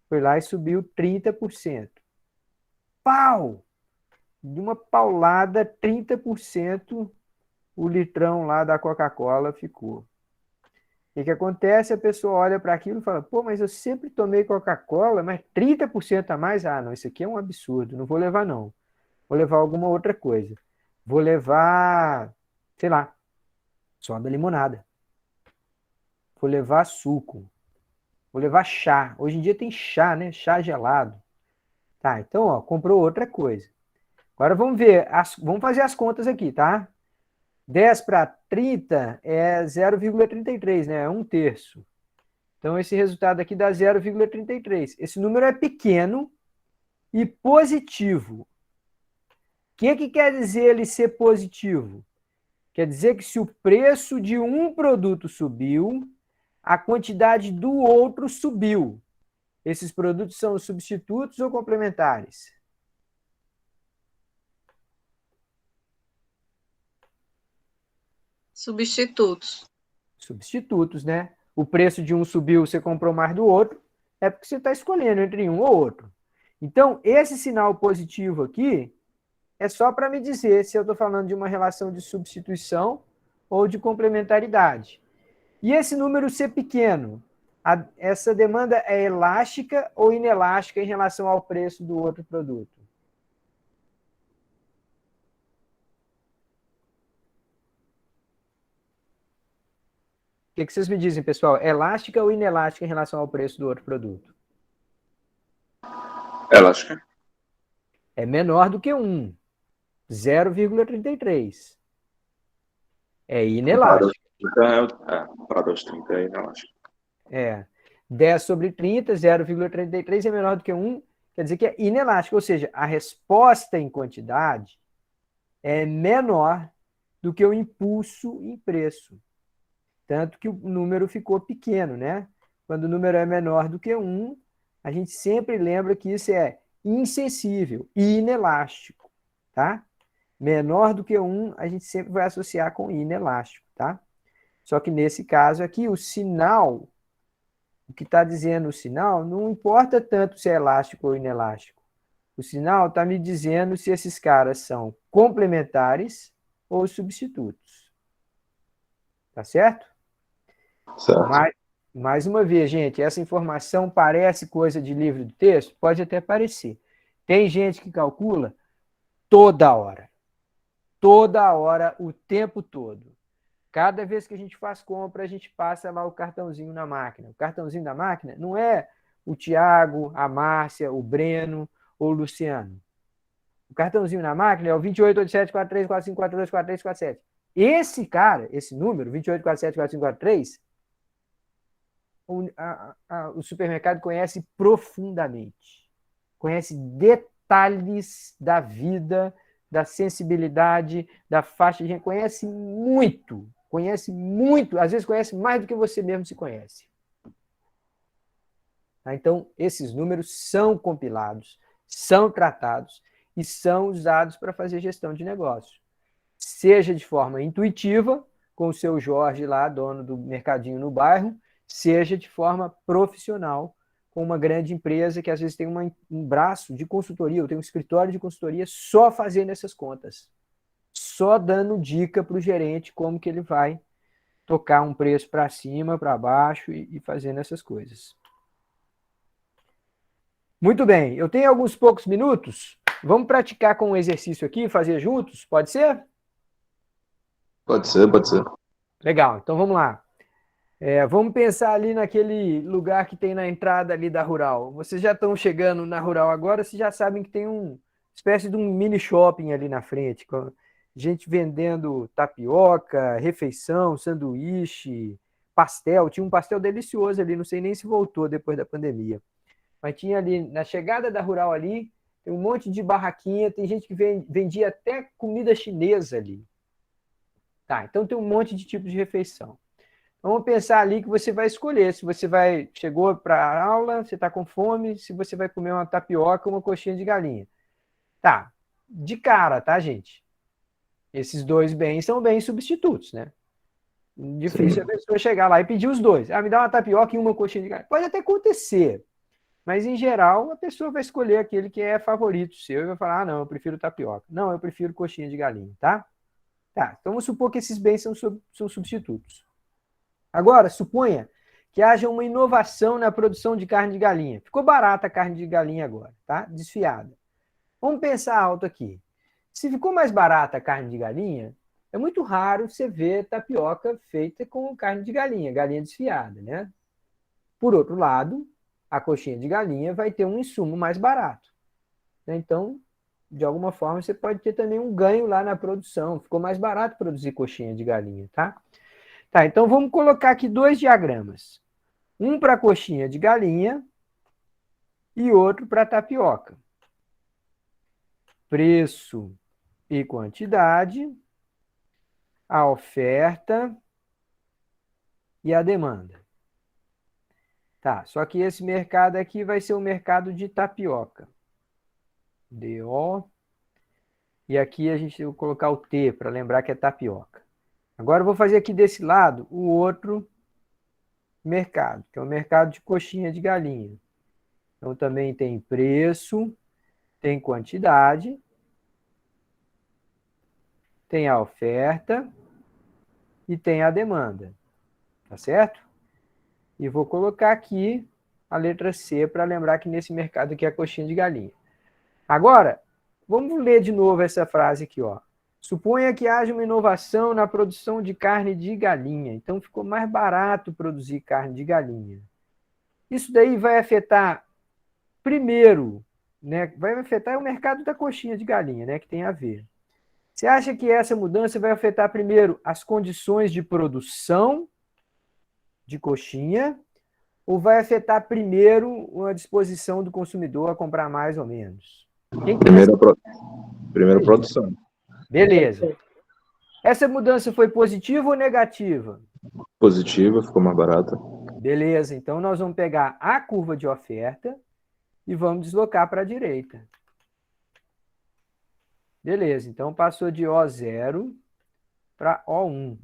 Foi lá e subiu 30%. Pau! De uma paulada, 30% o litrão lá da Coca-Cola ficou. O que acontece? A pessoa olha para aquilo e fala, pô, mas eu sempre tomei Coca-Cola, mas 30% a mais? Ah, não, isso aqui é um absurdo, não vou levar não. Vou levar alguma outra coisa. Vou levar, sei lá, soda limonada. Vou levar suco. Vou levar chá. Hoje em dia tem chá, né? Chá gelado. Tá, então, ó, comprou outra coisa. Agora vamos ver, vamos fazer as contas aqui, tá? 10 para 30 é 0,33, né? É 1/3. Então, esse resultado aqui dá 0,33. Esse número é pequeno e positivo. O que quer dizer ele ser positivo? Quer dizer que se o preço de um produto subiu, a quantidade do outro subiu. Esses produtos são substitutos ou complementares? Substitutos. Substitutos, né? O preço de um subiu, você comprou mais do outro, é porque você está escolhendo entre um ou outro. Então, esse sinal positivo aqui é só para me dizer se eu estou falando de uma relação de substituição ou de complementaridade. E esse número ser pequeno, essa demanda é elástica ou inelástica em relação ao preço do outro produto? O que vocês me dizem, pessoal? Elástica ou inelástica em relação ao preço do outro produto? Elástica. É menor do que 1. 0,33. É inelástico. Comparado aos 30 é inelástico. 10 sobre 30, 0,33 é menor do que 1, quer dizer que é inelástico. Ou seja, a resposta em quantidade é menor do que o impulso em preço. Tanto que o número ficou pequeno, né? Quando o número é menor do que 1, a gente sempre lembra que isso é insensível e inelástico, tá? Menor do que 1, a gente sempre vai associar com inelástico, tá? Só que nesse caso aqui, o sinal, o que está dizendo o sinal, não importa tanto se é elástico ou inelástico. O sinal está me dizendo se esses caras são complementares ou substitutos. Tá certo? Certo. Mais uma vez, gente, essa informação parece coisa de livro de texto? Pode até parecer. Tem gente que calcula toda hora. Toda hora, o tempo todo. Cada vez que a gente faz compra, a gente passa lá o cartãozinho na máquina. O cartãozinho da máquina não é o Tiago, a Márcia, o Breno ou o Luciano. O cartãozinho na máquina é o 28874345424347. Esse cara, esse número, 28474543, o supermercado conhece profundamente. Conhece detalhes da vida, da sensibilidade, da faixa de renda. Conhece muito, às vezes conhece mais do que você mesmo se conhece. Então, esses números são compilados, são tratados e são usados para fazer gestão de negócio. Seja de forma intuitiva, com o seu Jorge lá, dono do mercadinho no bairro, seja de forma profissional, com uma grande empresa que às vezes tem um braço de consultoria, ou tem um escritório de consultoria só fazendo essas contas. Só dando dica para o gerente como que ele vai tocar um preço para cima, para baixo e fazendo essas coisas. Muito bem, eu tenho alguns poucos minutos. Vamos praticar com um exercício aqui, fazer juntos? Pode ser? Pode ser. Legal, então vamos lá. Vamos pensar ali naquele lugar que tem na entrada ali da Rural. Vocês já estão chegando na Rural agora, vocês já sabem que tem uma espécie de um mini shopping ali na frente, com gente vendendo tapioca, refeição, sanduíche, pastel. Tinha um pastel delicioso ali, não sei nem se voltou depois da pandemia. Mas tinha ali, na chegada da Rural ali, tem um monte de barraquinha, tem gente que vendia até comida chinesa ali. Tá, então tem um monte de tipos de refeição. Vamos pensar ali que você vai escolher se você chegou para a aula, você está com fome, se você vai comer uma tapioca ou uma coxinha de galinha. Tá, de cara, tá, gente? Esses dois bens são bens substitutos, né? Difícil a pessoa chegar lá e pedir os dois. Me dá uma tapioca e uma coxinha de galinha. Pode até acontecer, mas em geral a pessoa vai escolher aquele que é favorito seu e vai falar, não, eu prefiro tapioca. Não, eu prefiro coxinha de galinha, tá? Tá, então vamos supor que esses bens são substitutos. Agora, suponha que haja uma inovação na produção de carne de galinha. Ficou barata a carne de galinha agora, tá? Desfiada. Vamos pensar alto aqui. Se ficou mais barata a carne de galinha, é muito raro você ver tapioca feita com carne de galinha desfiada, né? Por outro lado, a coxinha de galinha vai ter um insumo mais barato. Então, de alguma forma, você pode ter também um ganho lá na produção. Ficou mais barato produzir coxinha de galinha, tá? Tá, então vamos colocar aqui dois diagramas. Um para coxinha de galinha e outro para tapioca. Preço e quantidade, a oferta e a demanda. Tá, só que esse mercado aqui vai ser o mercado de tapioca. DO. E aqui a gente vai colocar o T para lembrar que é tapioca. Agora eu vou fazer aqui desse lado o outro mercado, que é o mercado de coxinha de galinha. Então também tem preço, tem quantidade, tem a oferta e tem a demanda. Tá certo? E vou colocar aqui a letra C para lembrar que nesse mercado aqui é a coxinha de galinha. Agora, vamos ler de novo essa frase aqui, ó. Suponha que haja uma inovação na produção de carne de galinha. Então ficou mais barato produzir carne de galinha. Isso daí vai afetar primeiro, né? Vai afetar o mercado da coxinha de galinha, né? Que tem a ver. Você acha que essa mudança vai afetar primeiro as condições de produção de coxinha ou vai afetar primeiro a disposição do consumidor a comprar mais ou menos? Primeira produção. Beleza. Essa mudança foi positiva ou negativa? Positiva, ficou mais barata. Beleza, então nós vamos pegar a curva de oferta e vamos deslocar para a direita. Beleza, então passou de O0 para O1,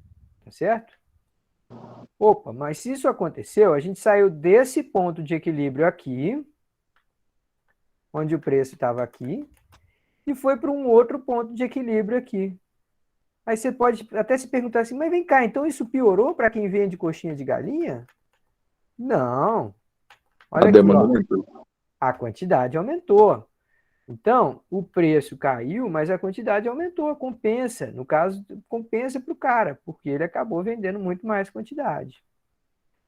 tá certo? Opa, mas se isso aconteceu, a gente saiu desse ponto de equilíbrio aqui, onde o preço estava aqui, e foi para um outro ponto de equilíbrio aqui. Aí você pode até se perguntar assim, mas vem cá, então isso piorou para quem vende coxinha de galinha? Não. Olha A aqui, demanda ó. aumentou. A quantidade aumentou. Então, o preço caiu, mas a quantidade aumentou, compensa. No caso, compensa para o cara, porque ele acabou vendendo muito mais quantidade.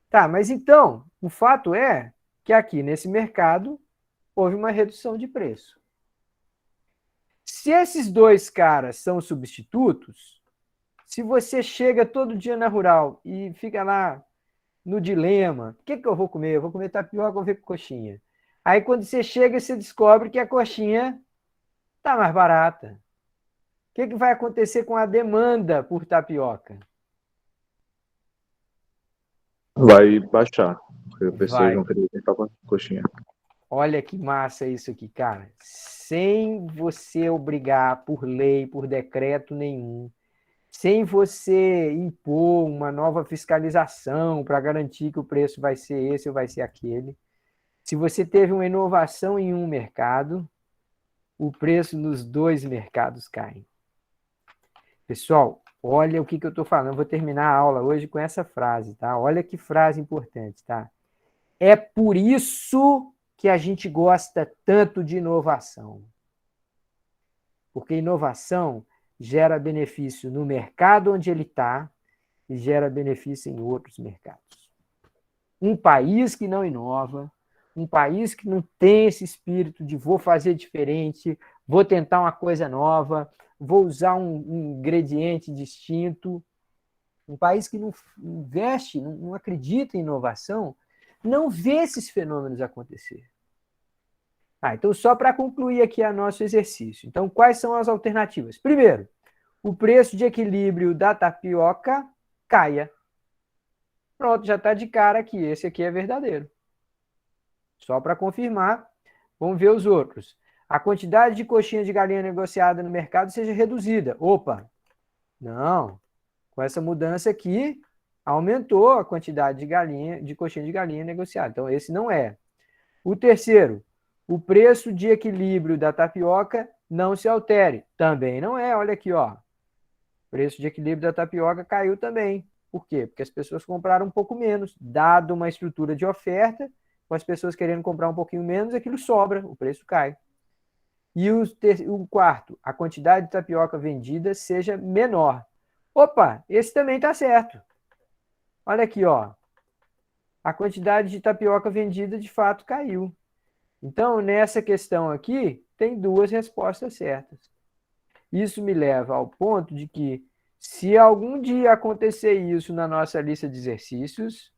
Tá, mas então, o fato é que aqui nesse mercado houve uma redução de preço. Se esses dois caras são substitutos, se você chega todo dia na Rural e fica lá no dilema, o que eu vou comer? Eu vou comer tapioca ou vou ver coxinha? Aí quando você chega, você descobre que a coxinha está mais barata. O que vai acontecer com a demanda por tapioca? Vai baixar. Porque pessoas Vai. vão querer comprar coxinha. Olha que massa isso aqui, cara. Sem você obrigar por lei, por decreto nenhum, sem você impor uma nova fiscalização para garantir que o preço vai ser esse ou vai ser aquele. Se você teve uma inovação em um mercado, o preço nos dois mercados cai. Pessoal, olha o que eu estou falando. Eu vou terminar a aula hoje com essa frase, tá? Olha que frase importante, tá? É por isso que a gente gosta tanto de inovação. Porque inovação gera benefício no mercado onde ele está e gera benefício em outros mercados. Um país que não inova, um país que não tem esse espírito de vou fazer diferente, vou tentar uma coisa nova, vou usar um ingrediente distinto, um país que não investe, não acredita em inovação, não vê esses fenômenos acontecer. Então, só para concluir aqui o nosso exercício. Então, quais são as alternativas? Primeiro, o preço de equilíbrio da tapioca caia. Pronto, já está de cara que esse aqui é verdadeiro. Só para confirmar, vamos ver os outros. A quantidade de coxinha de galinha negociada no mercado seja reduzida. Opa, não. Com essa mudança aqui, aumentou a quantidade de coxinha de galinha negociada. Então, esse não é. O terceiro, o preço de equilíbrio da tapioca não se altere. Também não é. Olha aqui, ó. O preço de equilíbrio da tapioca caiu também. Por quê? Porque as pessoas compraram um pouco menos. Dado uma estrutura de oferta, com as pessoas querendo comprar um pouquinho menos, aquilo sobra, o preço cai. E o quarto, a quantidade de tapioca vendida seja menor. Opa, esse também está certo. Olha aqui, ó. A quantidade de tapioca vendida de fato caiu. Então, nessa questão aqui, tem duas respostas certas. Isso me leva ao ponto de que, se algum dia acontecer isso na nossa lista de exercícios,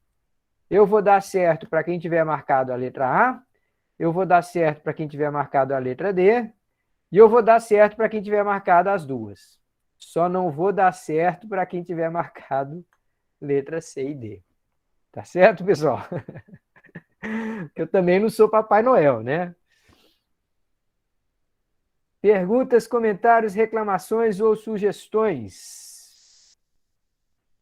eu vou dar certo para quem tiver marcado a letra A, eu vou dar certo para quem tiver marcado a letra D, e eu vou dar certo para quem tiver marcado as duas. Só não vou dar certo para quem tiver marcado letra C e D. Tá certo, pessoal? Eu também não sou Papai Noel, né? Perguntas, comentários, reclamações ou sugestões?